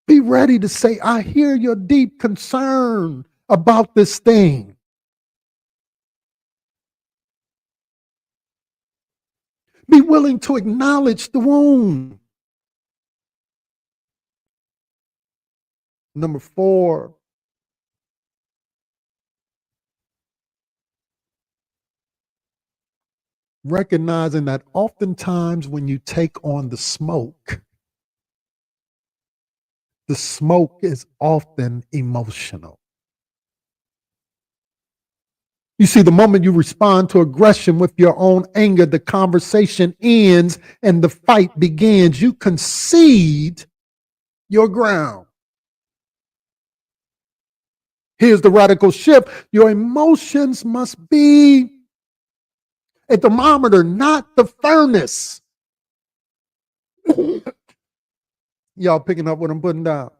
Be ready to say, I hear your deep concern about this thing. Be willing to acknowledge the wound. Number 4, recognizing that oftentimes when you take on the smoke is often emotional. You see, the moment you respond to aggression with your own anger, the conversation ends and the fight begins. You concede your ground. Here's the radical shift. Your emotions must be a thermometer, not the furnace. Y'all picking up what I'm putting down?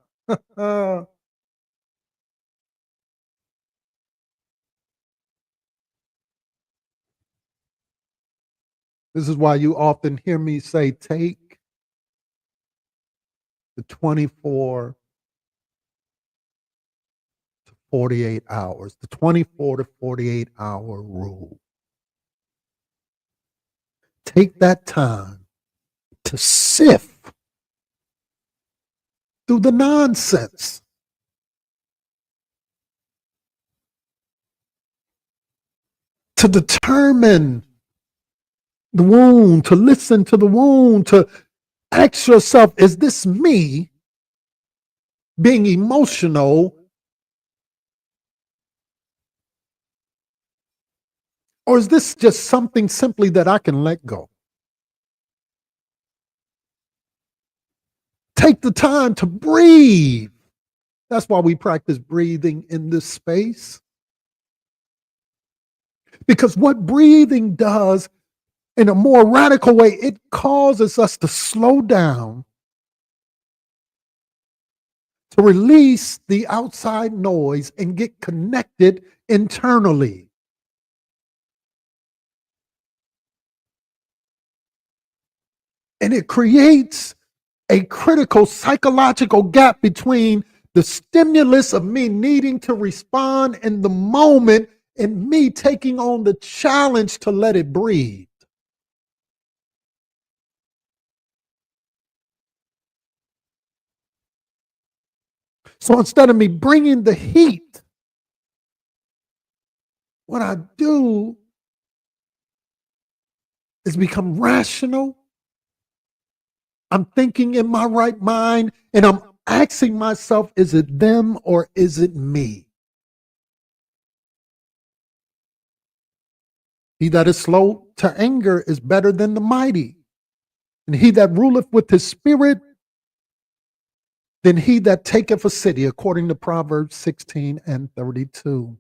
This is why you often hear me say, take the 24 to 48 hours, the 24 to 48 hour rule. Take that time to sift through the nonsense. To determine the wound, to listen to the wound, to ask yourself, is this me being emotional, or is this just something simply that I can let go? Take the time to breathe. That's why we practice breathing in this space. Because what breathing does in a more radical way, it causes us to slow down, to release the outside noise and get connected internally. And it creates a critical psychological gap between the stimulus of me needing to respond in the moment and me taking on the challenge to let it breathe. So instead of me bringing the heat, what I do is become rational. I'm thinking in my right mind, and I'm asking myself, is it them or is it me? He that is slow to anger is better than the mighty, and he that ruleth with his spirit than he that taketh a city, according to Proverbs 16:32.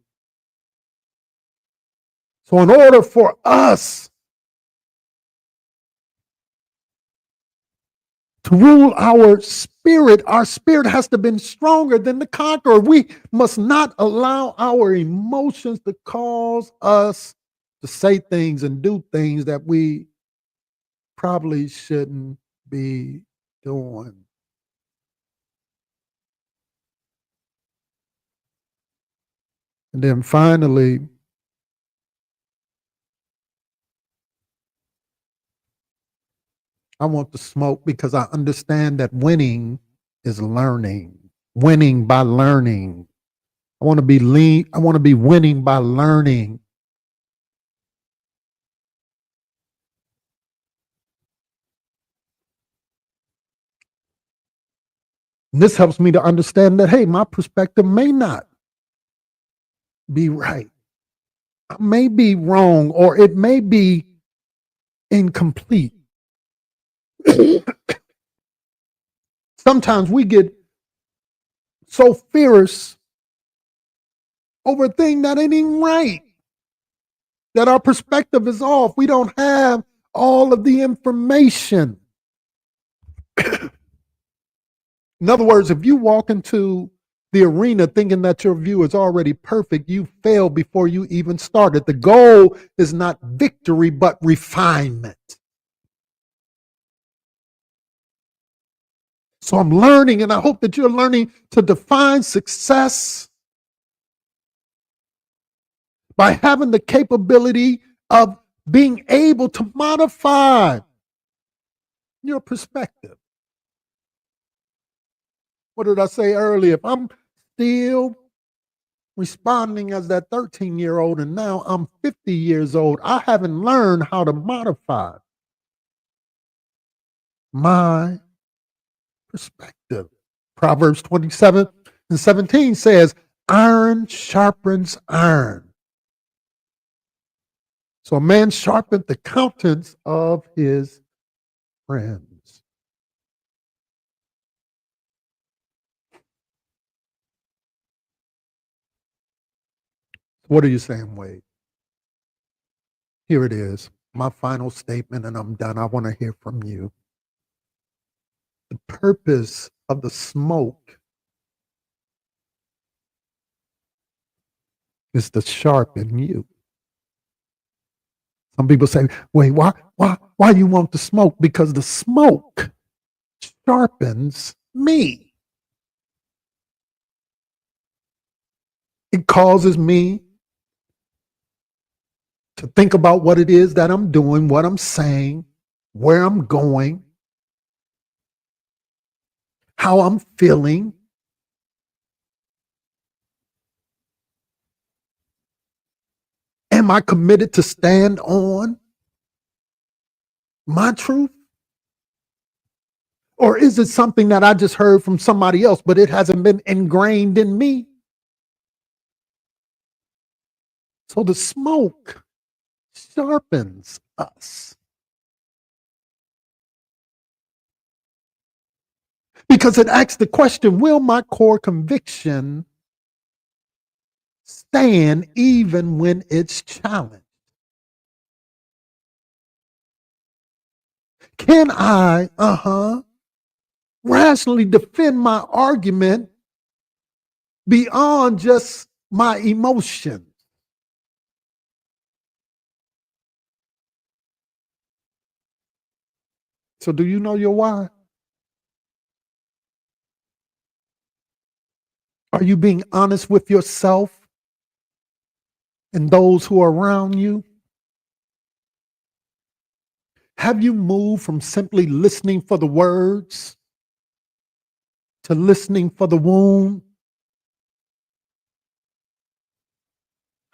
So in order for us to rule our spirit has to be stronger than the conqueror. We must not allow our emotions to cause us to say things and do things that we probably shouldn't be doing. And then finally, I want the smoke because I understand that winning is learning. Winning by learning. I want to be winning by learning. And this helps me to understand that, hey, my perspective may not be right. I may be wrong, or it may be incomplete. Sometimes we get so fierce over a thing that ain't even right, that our perspective is off. We don't have all of the information. In other words, if you walk into the arena thinking that your view is already perfect, you failed before you even started. The goal is not victory, but refinement. So I'm learning, and I hope that you're learning to define success by having the capability of being able to modify your perspective. What did I say earlier? If I'm still responding as that 13-year-old and now I'm 50 years old, I haven't learned how to modify my perspective. Proverbs 27:17 says, iron sharpens iron. So a man sharpened the countenance of his friends. What are you saying, Wade? Here it is, my final statement, and I'm done. I want to hear from you. The purpose of the smoke is to sharpen you. Some people say, wait, why you want the smoke? Because the smoke sharpens me. It causes me to think about what it is that I'm doing, what I'm saying, where I'm going, how I'm feeling. Am I committed to stand on my truth? Or is it something that I just heard from somebody else, but it hasn't been ingrained in me? So the smoke sharpens us. Because it asks the question, will my core conviction stand even when it's challenged? Can I, rationally defend my argument beyond just my emotions? So do you know your why? Are you being honest with yourself and those who are around you? Have you moved from simply listening for the words to listening for the wound?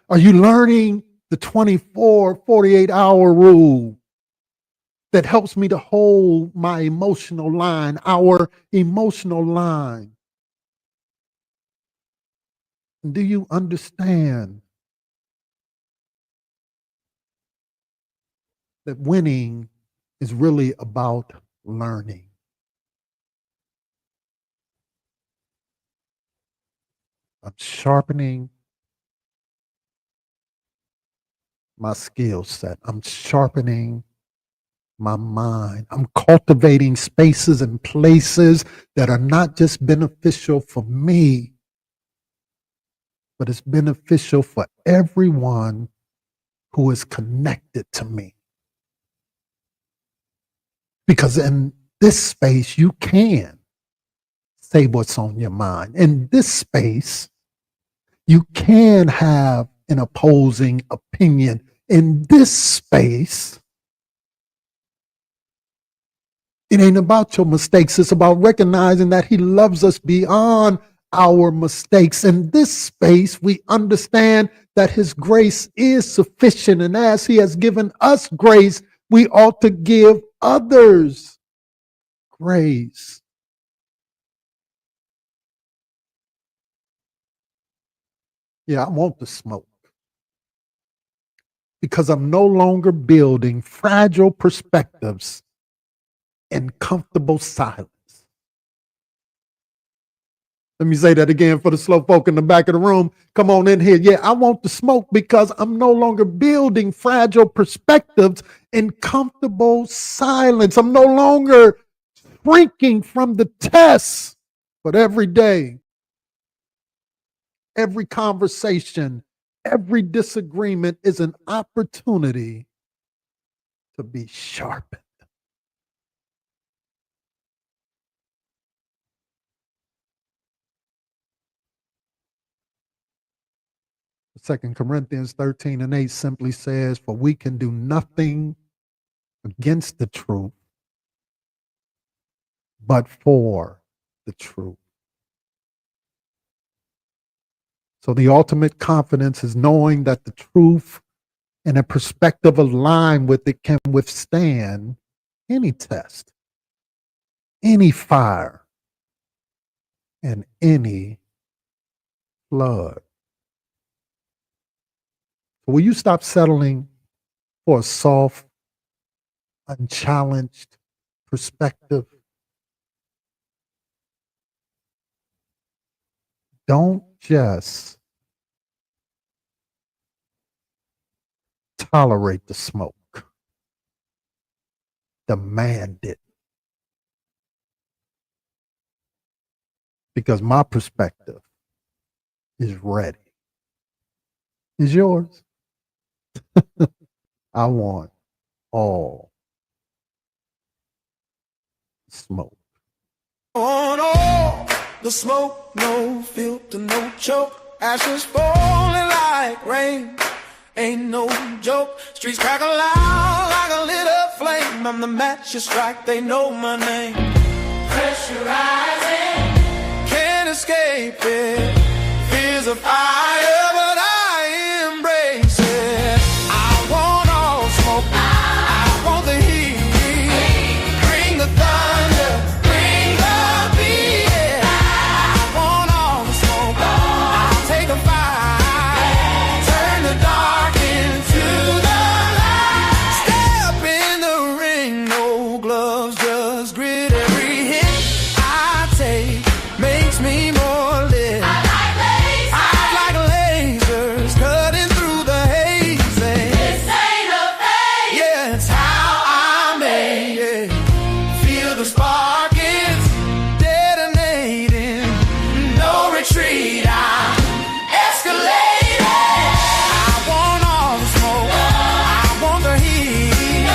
Are you learning the 48-hour rule that helps me to hold my emotional line, our emotional line? Do you understand that winning is really about learning? I'm sharpening my skill set. I'm sharpening my mind. I'm cultivating spaces and places that are not just beneficial for me, but it's beneficial for everyone who is connected to me. Because in this space, you can say what's on your mind. In this space, you can have an opposing opinion. In this space, it ain't about your mistakes. It's about recognizing that he loves us beyond our mistakes. In this space, we understand that his grace is sufficient. And as he has given us grace, we ought to give others grace. Yeah, I want the smoke. Because I'm no longer building fragile perspectives in comfortable silence. Let me say that again for the slow folk in the back of the room. Come on in here. Yeah, I want the smoke because I'm no longer building fragile perspectives in comfortable silence. I'm no longer shrinking from the tests, but every day, every conversation, every disagreement is an opportunity to be sharpened. Second Corinthians 13:8 simply says, for we can do nothing against the truth, but for the truth. So the ultimate confidence is knowing that the truth and a perspective aligned with it can withstand any test, any fire, and any flood. Will you stop settling for a soft, unchallenged perspective? Don't just tolerate the smoke. Demand it. Because my perspective is ready. Is yours? I want all smoke.
On all the smoke, no filter, no choke. Ashes falling like rain, ain't no joke. Streets crackle loud like a lit up flame. I'm the match you strike, they know my name. Pressurizing, can't escape it. Fears of fire, but I embrace it. I want all smoke, I want the heat. Bring the thunder, bring the beat. I want all the smoke, I'll take a fight. Turn the dark into the light. Step in the ring, no gloves, just grit. Every hit I take makes me more lit. I like lasers cutting through the haze. This ain't a phase. Yeah, it's how I made it. Feel the spark is detonating. No retreat, I'm escalating. I want all the smoke, I want the heat.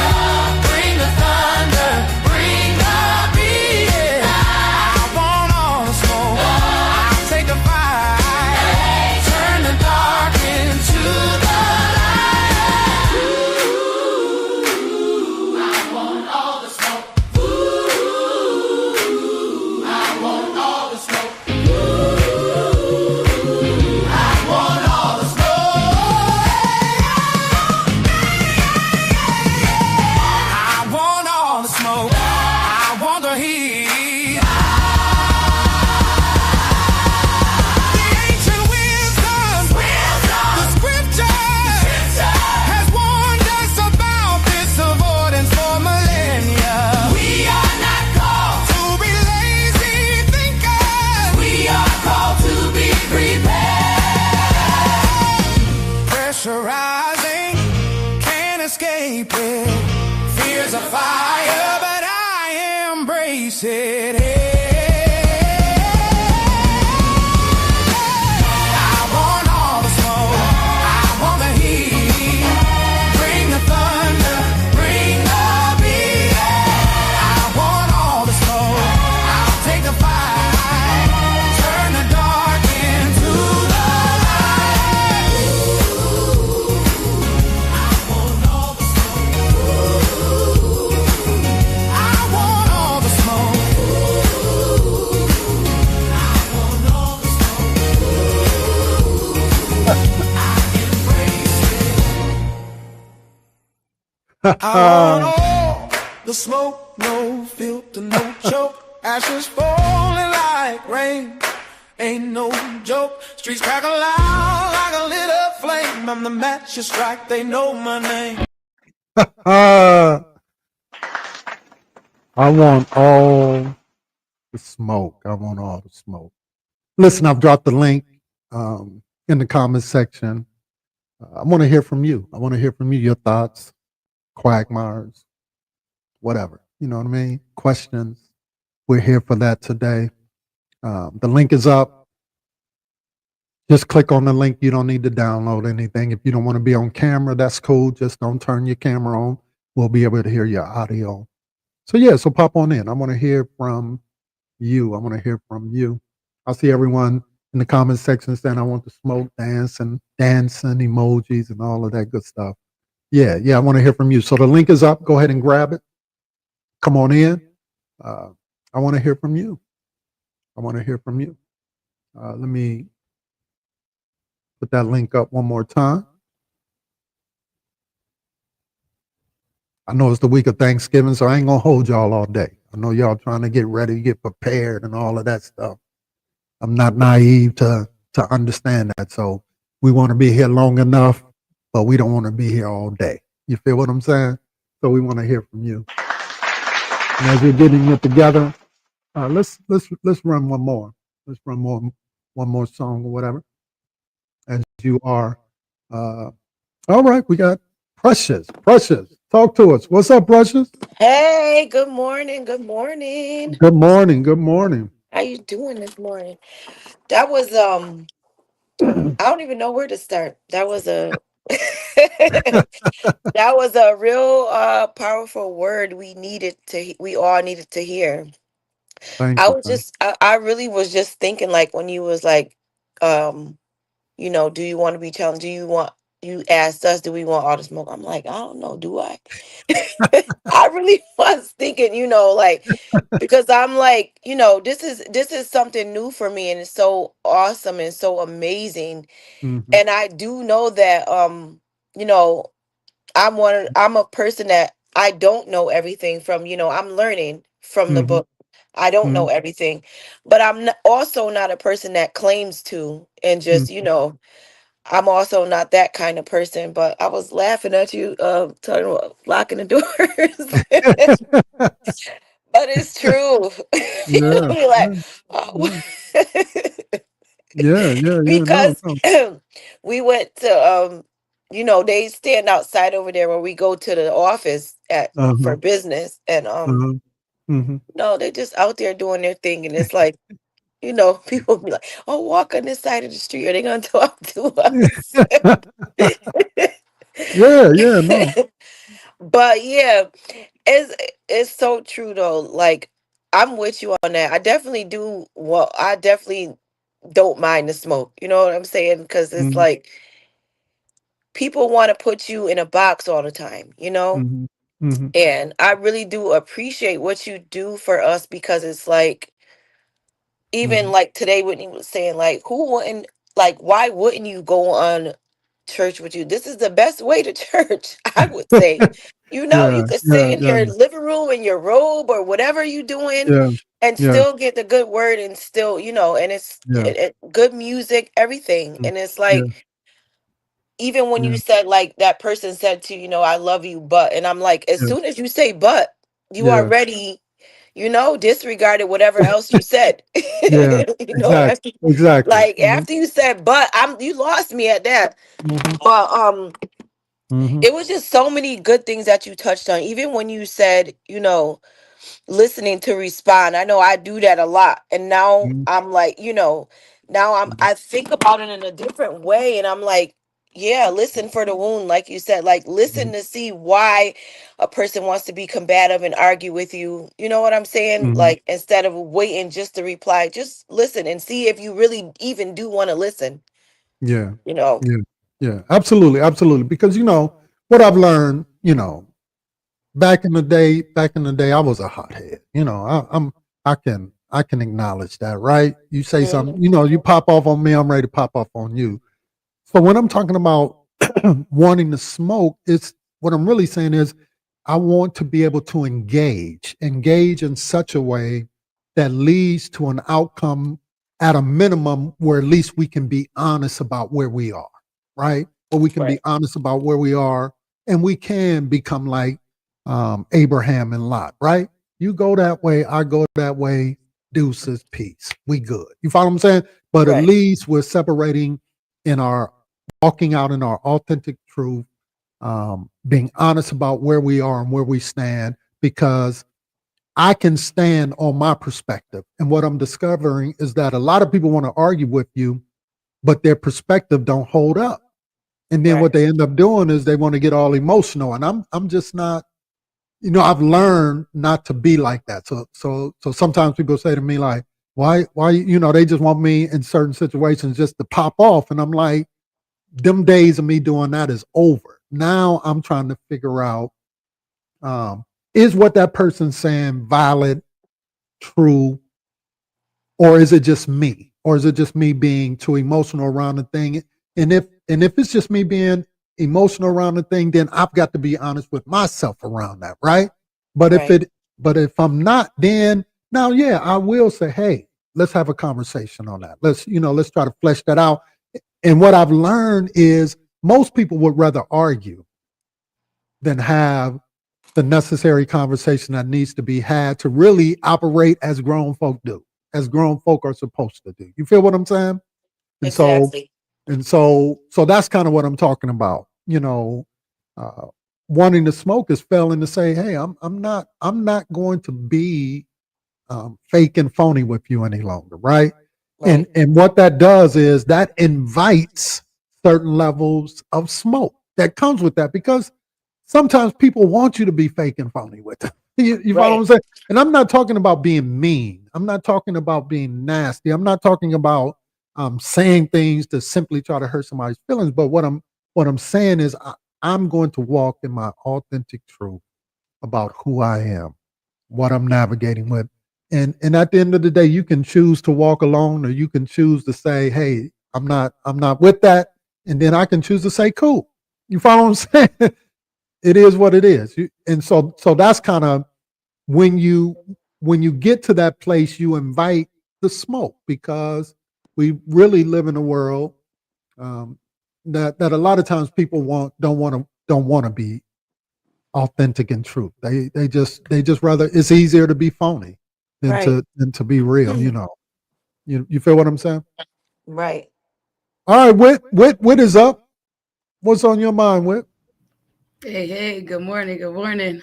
Bring the thunder, bring the beat. I want all the smoke, I'll take a fight. Turn the dark into the light. Ooh, I want all the smoke. Ooh, I want all the smoke. Ooh, I want all the smoke. I want all the smoke, I want the heat. The ancient wisdom, the scripture has warned us about this avoidance for millennia. We are not called to be lazy thinkers. We are called to be prepared. Pressurizing, can't escape it. Fears of fire, but I embrace it. I want all the smoke, I want the heat. Bring the thunder, bring the beat. I want all the smoke, I'll take the fight. Turn the dark into the light. I want all the smoke. I want all the smoke. I want all the smoke. I embrace it. I want all the smoke, no filter, no choke. Ashes falling like rain, Ain't no joke. Streets crackle loud like a lit up flame. I'm the match you strike. They know my name.
I want all the smoke. I want all the smoke. Listen, I've dropped the link in the comments section. I want to hear from you. I want to hear from you, your thoughts, quagmires, whatever. You know what I mean? Questions. We're here for that today. The link is up. Just click on the link. You don't need to download anything. If you don't want to be on camera, that's cool. Just don't turn your camera on. We'll be able to hear your audio. So yeah, so pop on in. I want to hear from you. I want to hear from you. I see everyone in the comment section saying I want the smoke dance and dancing emojis and all of that good stuff. Yeah, I want to hear from you. So the link is up. Go ahead and grab it. Come on in. I want to hear from you. I want to hear from you. Let me put that link up one more time. I know it's the week of Thanksgiving, so I ain't gonna hold y'all all day. I know y'all trying to get ready, get prepared, and all of that stuff. I'm not naive to understand that. So we want to be here long enough, but we don't want to be here all day. You feel what I'm saying? So we want to hear from you. And as you're getting it together, let's run one more. Let's run one more song or whatever. As you are, all right. We got Precious. Talk to us. What's up, Precious?
Hey, good morning. Good morning.
Good morning. Good morning.
How you doing this morning? That was I don't even know where to start. That was a that was a real powerful word we all needed to hear.
Thank
I
you.
was just I really was just thinking, like, when you was like, do you want to be challenged? You asked us, do we want all the smoke? I'm like, I don't know, do I? I really was thinking, like, because I'm like, this is something new for me, and it's so awesome and so amazing.
Mhm.
And I do know that you know I'm a person that I don't know everything from. I'm learning from the
Mhm.
book. I don't know
Mhm.
everything, but also not a person that claims to, and just,
Mhm.
I'm also not that kind of person. But I was laughing at you talking about locking the doors. But it's true. People
Yeah.
be
Yeah.
like, oh.
Yeah. Yeah. No,
Because
no.
we went to they stand outside over there where we go to the office at
Uh-huh.
for business, and
Uh-huh. Mhm.
no, they just out there doing their thing, and it's like, people be like, oh, walk on this side of the street, are they gonna talk to us?
Yeah, no.
But yeah, it's so true though. Like, I'm with you on that. I definitely do. Well, I definitely don't mind the smoke. You know what I'm saying? Because it's
Mhm.
like people want to put you in a box all the time.
Mhm. Mhm.
And I really do appreciate what you do for us, because it's like, even
Mhm.
like today, Whitney was saying, like, who wouldn't, like, why wouldn't you go on church with you? This is the best way to church, I would say.
Yeah,
You could sit
yeah,
in
yeah,
your living room in your robe or whatever you doing,
yeah,
and
yeah,
still get the good word, and still, and it's
yeah,
good music, everything.
mm,
And it's
yeah,
like, even when
yeah,
you said, like, that person said to you, I love you, but, and I'm like, as
yeah,
soon as you say but, you
yeah,
already, disregarded whatever else you said.
yeah. Exactly,
After,
exactly.
like, after you said but, you lost me at that.
Mhm.
But
Mhm.
it was just so many good things that you touched on. Even when you said, listening to respond. I know I do that a lot. And now
Mhm.
I'm like, now I think about it in a different way, and I'm like, yeah, listen for the wound, like you said, like, listen
Mhm.
to see why a person wants to be combative and argue with you. You know what I'm saying?
Mhm.
Like, instead of waiting just to reply, just listen and see if you really even do want to listen,
Yeah,
you know.
yeah, yeah. Absolutely, absolutely. Because what I've learned, back in the day, I was a hothead. I can acknowledge that, right? You say something,
Mhm.
you pop off on me, I'm ready to pop off on you. So when I'm talking about wanting to smoke, it's what I'm really saying is I want to be able to engage in such a way that leads to an outcome at a minimum where at least we can be honest about where we are, right? Or we can be
Right.
honest about where we are, and we can become like Abraham and Lot, right? You go that way, I go that way, deuces, peace. We good. You follow what I'm saying? But at
Right.
least we're separating in our walking out in our authentic truth, being honest about where we are and where we stand, because I can stand on my perspective. And what I'm discovering is that a lot of people want to argue with you, but their perspective don't hold up. And then
Right.
what they end up doing is they want to get all emotional. And I'm just not, I've learned not to be like that. So sometimes people say to me like, why, they just want me in certain situations just to pop off. And I'm like, them days of me doing that is over. Now I'm trying to figure out, is what that person's saying valid, true, or is it just me? Or is it just me being too emotional around the thing? And if it's just me being emotional around the thing, then I've got to be honest with myself around that, right? But
Right.
if I'm not, then now, yeah, I will say, hey, let's have a conversation on that. Let's try to flesh that out. And what I've learned is most people would rather argue than have the necessary conversation that needs to be had to really operate as grown folk do, as grown folk are supposed to do. You feel what I'm saying? And
Exactly.
so that's kind of what I'm talking about. Uh, wanting to smoke is failing to say, hey, I'm not going to be fake and phony with you any longer, right?
Right.
And what that does is that invites certain levels of smoke that comes with that, because sometimes people want you to be fake and phony with them. You follow what I'm
Right.
saying? And I'm not talking about being mean. I'm not talking about being nasty. I'm not talking about saying things to simply try to hurt somebody's feelings. But what I'm saying is I'm going to walk in my authentic truth about who I am, what I'm navigating with. And at the end of the day, you can choose to walk alone, or you can choose to say, hey, I'm not with that. And then I can choose to say, cool. You follow what I'm saying? It is what it is. And so that's kind of when you get to that place, you invite the smoke, because we really live in a world that a lot of times people don't want to be authentic and true. They just rather, it's easier to be phony than
Right.
to be real. You feel what I'm saying?
Right.
All right, Whit is up. What's on your mind, Whit?
Hey, good morning. Good morning.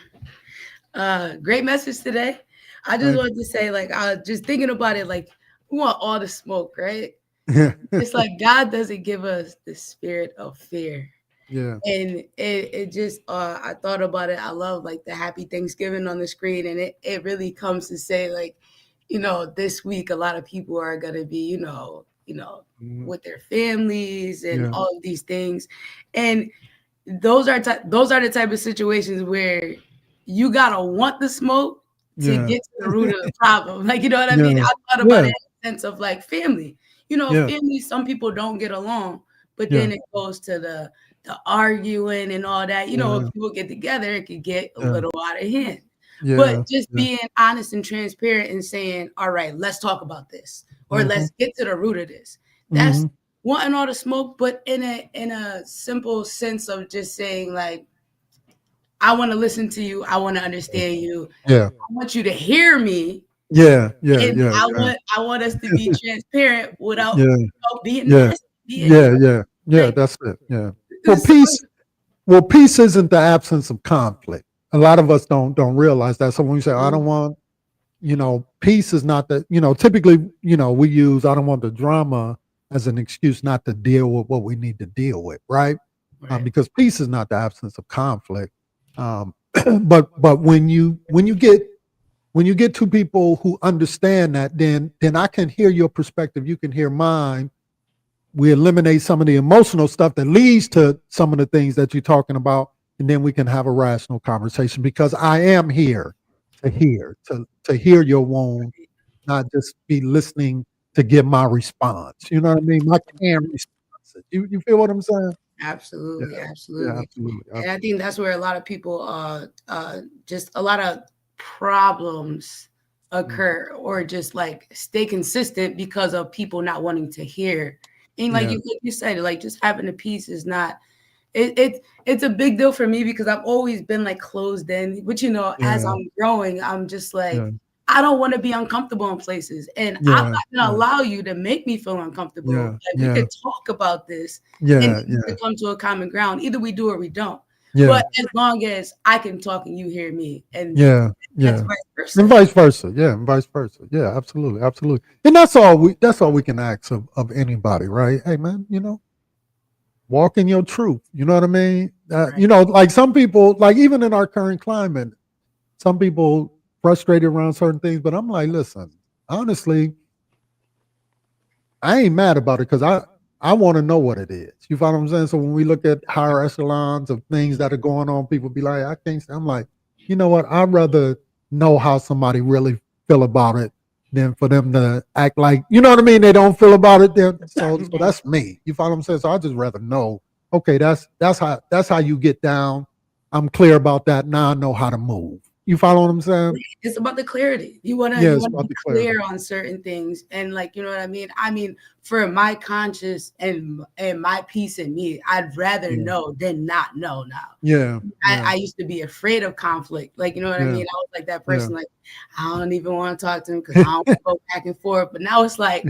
Great message today. I just
Thank
wanted to say, like, I was just thinking about it, like, we want all the smoke, right?
you.
It's like God doesn't give us the spirit of fear.
Yeah.
And it just I thought about it. I love like the happy Thanksgiving on the screen, and it really comes to say, like, this week a lot of people are gonna be,
Mhm.
with their families and
Yeah.
all of these things. And those are the type of situations where you gotta want the smoke to
Yeah.
get to the root of the problem. Like, you know what I mean?
Yeah.
I thought about
Yeah.
it in the sense of like family.
Yeah.
Family, some people don't get along, but
Yeah.
then it goes to the arguing and all that. When
Yeah.
people get together, it could get a
Yeah.
little out of hand. But
Yeah.
just
Yeah.
being honest and transparent and saying, all right, let's talk about this, or
Mhm.
let's get to the root of this. That's
Mhm.
wanting all the smoke, but in a simple sense of just saying, like, I want to listen to you, I want to understand you,
Yeah.
I want you to hear me,
Yeah. Yeah.
and
Yeah. Yeah.
I want us to be transparent without
Yeah.
being
Yeah.
nasty, being
Yeah. Yeah. Yeah.
like
That's it. Yeah. Well,
so,
peace isn't the absence of conflict. A lot of us don't realize that. So when we say, I don't want, peace is not that, typically, we use, I don't want the drama as an excuse not to deal with what we need to deal with, right?
right.
Because peace is not the absence of conflict. Um, but when you get two people who understand that, then I can hear your perspective, you can hear mine. We eliminate some of the emotional stuff that leads to some of the things that you're talking about, and then we can have a rational conversation, because I am here to hear your wound, not just be listening to get my response. You know what I mean? My canned responses. You feel what I'm saying? Yeah,
Absolutely,
yeah,
absolutely.
absolutely,
And I
absolutely.
think that's where a lot of people just a lot of problems occur or just like stay consistent because of people not wanting to hear. And like you said, like just having a peace is not it's a big deal for me because I've always been like closed in. But as I'm growing, I'm just like I don't want to be uncomfortable in places, and I'm not gonna allow you to make me feel uncomfortable. Like we could talk about this, and we could come to a common ground. Either we do or we don't. But as long as I can talk and you hear me, and that's vice versa.
And vice versa, and vice versa, absolutely. And that's all we can ask of anybody, right? Hey, man, walk in your truth. You know what I mean? Like some people, like even in our current climate, some people frustrated around certain things, but I'm like, listen, honestly, I ain't mad about it because I want to know what it is. You follow what I'm saying? So when we look at higher echelons of things that are going on, people be like, I can't say. I'm like, you know what? I'd rather know how somebody really feel about it than for them to act like, you know what I mean? They don't feel about it. So that's me. You follow what I'm saying? So I just rather know, okay, that's how you get down. I'm clear about that. Now I know how to move. You follow what I'm saying?
It's about the clarity. You want to be clear on certain things. And like, you know what I mean? I mean, for my conscience and my peace in me, I'd rather know than not know now. I used to be afraid of conflict. Like, you know what I mean? I was like that person, like, I don't even want to talk to him because I don't want to go back and forth. But now it's like,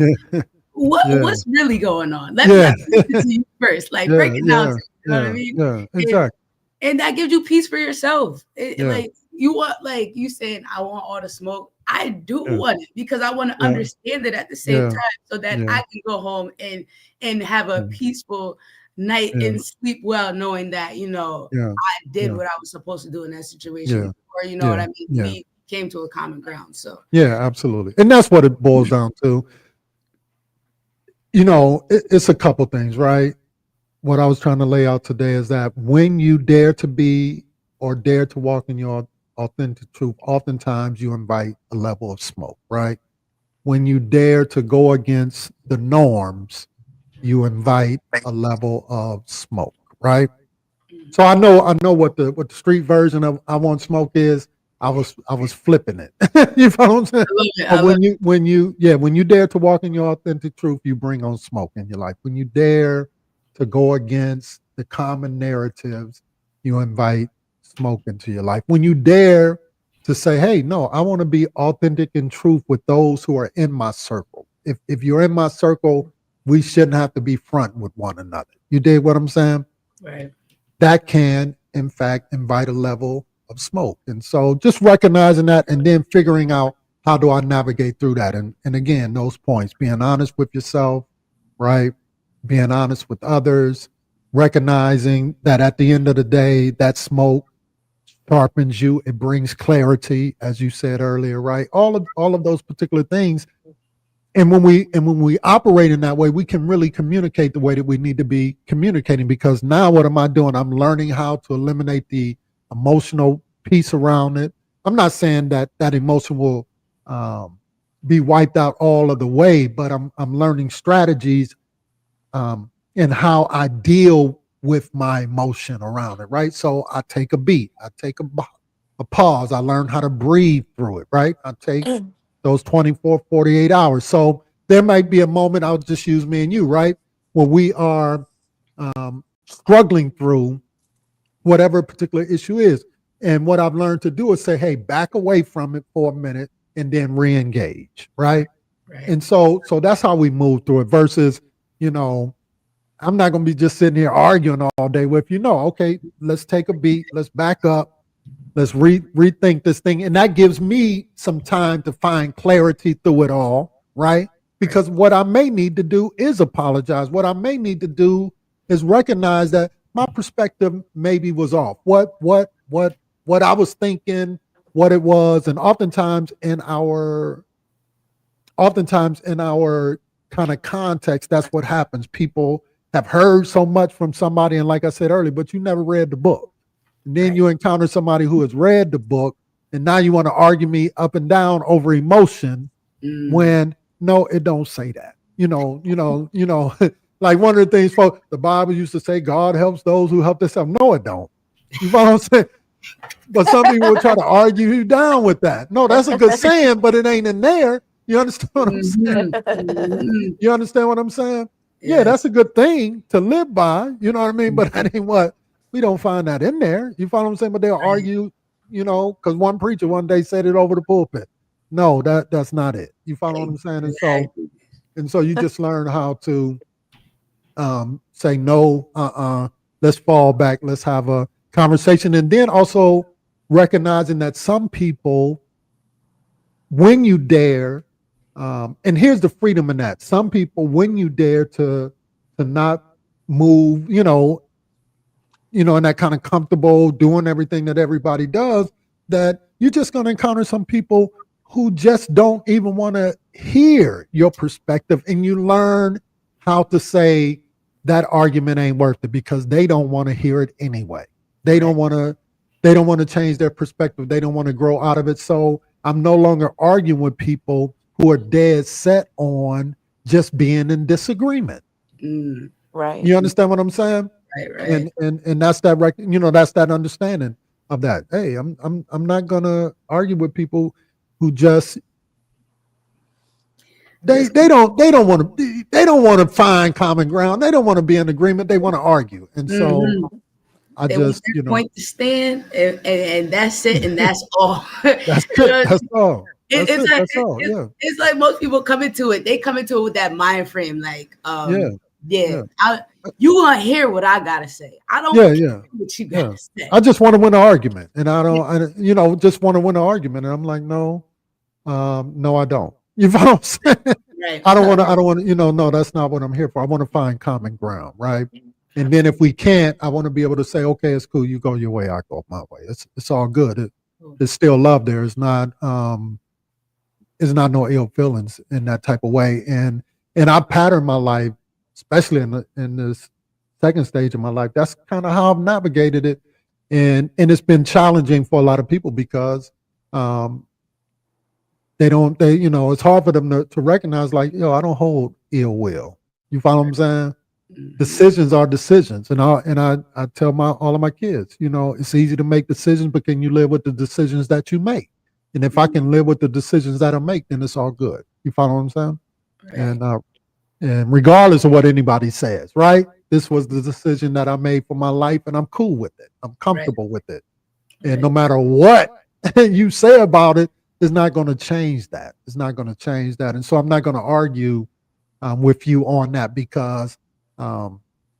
what's really going on? Let me listen to you first. Like, break it down. You know what I mean?
Yeah, exactly.
And that gives you peace for yourself. Like, you want, like you saying, I want all the smoke. I do want it because I want to understand it at the same time so that I can go home and have a peaceful night and sleep well, knowing that, I did what I was supposed to do in that situation. Or, you know what I mean? We came to a common ground. So,
absolutely. And that's what it boils down to. It's a couple things, right? What I was trying to lay out today is that when you dare to be or dare to walk in your authentic truth, oftentimes you invite a level of smoke, right? When you dare to go against the norms, you invite a level of smoke, right? So I know what the street version of I want smoke is. I was flipping it. You know what I'm saying? But when you dare to walk in your authentic truth, you bring on smoke in your life. When you dare to go against the common narratives, you invite smoke into your life. When you dare to say, hey, no, I want to be authentic and truth with those who are in my circle. If you're in my circle, we shouldn't have to be front with one another. You dig what I'm saying?
Right.
That can, in fact, invite a level of smoke. And so just recognizing that and then figuring out how do I navigate through that. And again, those points, being honest with yourself, right? Being honest with others, recognizing that at the end of the day, that smoke sharpens you. It brings clarity, as you said earlier, right? All of those particular things. And when we operate in that way, we can really communicate the way that we need to be communicating, because now what am I doing? I'm learning how to eliminate the emotional piece around it. I'm not saying that emotion will be wiped out all of the way, but I'm learning strategies in how I deal with my emotion around it, right? So I take a beat, I take a pause, I learn how to breathe through it, right? I take those 24, 48 hours. So there might be a moment, I'll just use me and you, right? Where we are struggling through whatever particular issue is. And what I've learned to do is say, hey, back away from it for a minute and then re-engage, right? And so that's how we move through it versus, I'm not going to be just sitting here arguing all day with you. No, okay, let's take a beat. Let's back up. Let's rethink this thing. And that gives me some time to find clarity through it all, right? Because what I may need to do is apologize. What I may need to do is recognize that my perspective maybe was off. What I was thinking, what it was, and oftentimes in our kind of context, that's what happens. People have heard so much from somebody, and like I said earlier, but you never read the book. And then you encounter somebody who has read the book, and now you want to argue me up and down over emotion when no, it don't say that. Like one of the things, folks, the Bible used to say, God helps those who help themselves. No, it don't. You know what I'm saying? But some people will try to argue you down with that. No, that's a good saying, but it ain't in there. You understand what I'm saying? You understand what I'm saying? Yeah, that's a good thing to live by. You know what I mean? But that ain't what we don't find that in there. You follow what I'm saying? But they'll argue, you know, because one preacher one day said it over the pulpit. No, that's not it. You follow what I'm saying? And so you just learn how to say no, let's fall back, let's have a conversation. And then also recognizing that some people, when you dare, and here's the freedom in that. Some people, when you dare to not move, you know, in that kind of comfortable doing everything that everybody does, that you're just going to encounter some people who just don't even want to hear your perspective, and you learn how to say that argument ain't worth it because they don't want to hear it anyway. They don't want to change their perspective. They don't want to grow out of it. So I'm no longer arguing with people who are dead set on just being in disagreement.
Right.
You understand what I'm saying?
Right.
And that's that that's that understanding of that. Hey, I'm not gonna argue with people who just they don't want to find common ground. They don't want to be in agreement. They want to argue. And so I
they
just,
want their point to stand, and that's it, and that's all.
That's it. That's all.
It's like most people come into it. They come into it with that mind frame, like, you want to hear what I gotta say. I don't care what you gotta say.
I just want to win an argument, and I just want to win an argument. And I'm like, no, I don't. You know what I'm saying?
Right.
I don't want to, no, that's not what I'm here for. I want to find common ground, right? And then if we can't, I want to be able to say, okay, it's cool. You go your way, I go my way. It's all good. There's still love there. It's not no ill feelings in that type of way. And I pattern my life, especially in this second stage of my life. That's kind of how I've navigated it. And it's been challenging for a lot of people because it's hard for them to recognize, like, I don't hold ill will. You follow what I'm saying? Decisions are decisions. And I tell all of my kids, it's easy to make decisions, but can you live with the decisions that you make? And if I can live with the decisions that I make, then it's all good. You follow what I'm saying? Right. And regardless of what anybody says, right? This was the decision that I made for my life, and I'm cool with it. I'm comfortable with it. And no matter what you say about it, it's not going to change that. It's not going to change that. And so I'm not going to argue with you on that because, as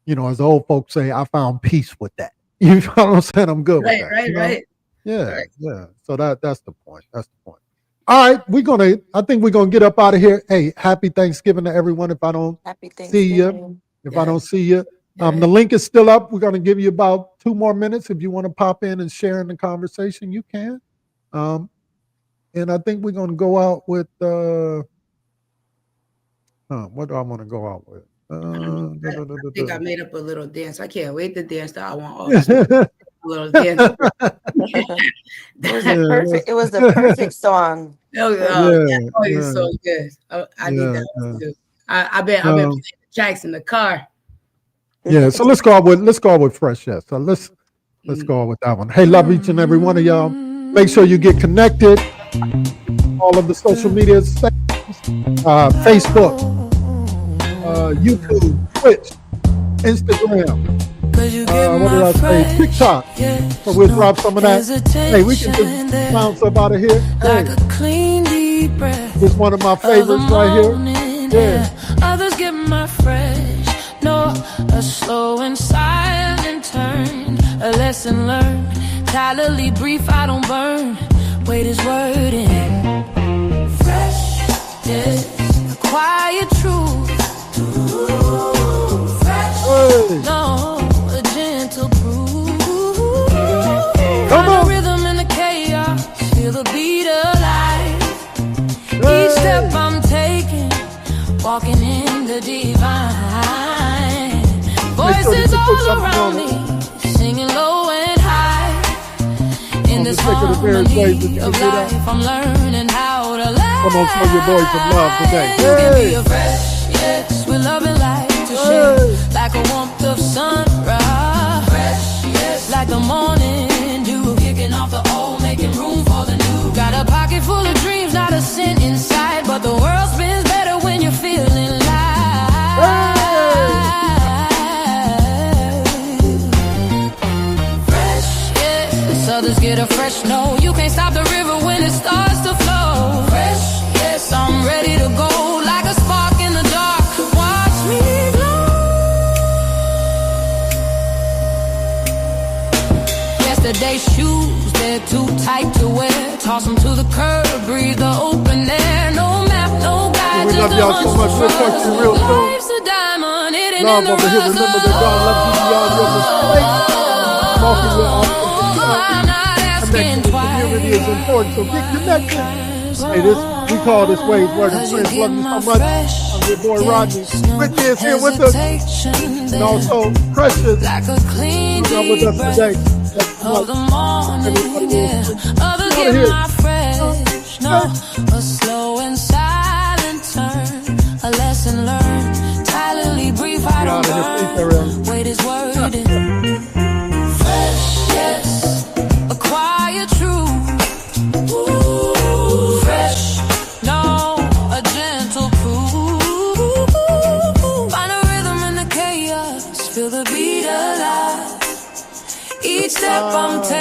the old folks say, I found peace with that. You know what I'm saying? I'm good with that.
Right.
Yeah. So that's the point. That's the point. All right, I think we're gonna get up out of here. Hey, happy Thanksgiving to everyone. If I don't see you, the link is still up. We're gonna give you about 2 more minutes. If you want to pop in and share in the conversation, you can. And I think we're gonna go out with what do I want to go out with?
I think I made up a little dance. I can't wait to dance. I want all this little dance.
It was the perfect song.
It's so good. I need that one too. I've been playing the tracks in the car.
Yeah, so let's go with Fresh Yes. So let's go with that one. Hey, love each and every one of y'all. Make sure you get connected. All of the social media Facebook, YouTube, Twitch, Instagram. What did I say? TikTok. So we'll drop some of that. Hey, we can just bounce up out of here. Hey. This one of my favorites right here. Yeah.
Others get my fresh. No, a slow and silent turn. A lesson learned. Tirelessly brief, I don't burn. Wait is wording. Fresh, yes. A quiet truth. Fresh, no.
Come on.
Rhythm in the chaos, feel the beat alive. Each step I'm taking, walking in the divine. Voices all around me, singing low and high. In this harmony of life, I'm learning how to laugh.
Come on, show your boys some love today.
Give me a fresh yes, with love and light to share, like a warmth of sunrise. Fresh yes, like the morning dew, pocket full of dreams, not a cent inside. But the world spins better when you're feeling live. Fresh, yes. Others get a fresh no. You can't stop the river when it starts to flow. Fresh, yes. I'm ready to go like a spark in the dark. Watch me glow. Yesterday's shoes, they're too tight to wear. Toss them to the curb, breathe the open air. No map, no guide,
We
just
love
a
y'all so
hunch
much.
for
We'll talk to you
us.
real soon.
Life's a diamond hidden
Love
in the
over here.
rust
Remember that God loves you beyond your mistakes. Walking with us.
I'm not asking
Connection with community is
twice.
important, so get connected. Hey, we call this Wade's Word and Friends. Love you so much. I'm your boy Rodney. Ricky is here with us. And also Precious.
Like a clean
You're with us today.
of the morning, yeah. Others
Get
get
my
my fresh, no. A slow and silent turn, a lesson learned. Silently brief, I don't burn. Wait is worded. Fresh, yes. A quiet truth. Ooh, fresh, no. A gentle proof. Find a rhythm in the chaos. Feel the beat alive. Each step I'm taking.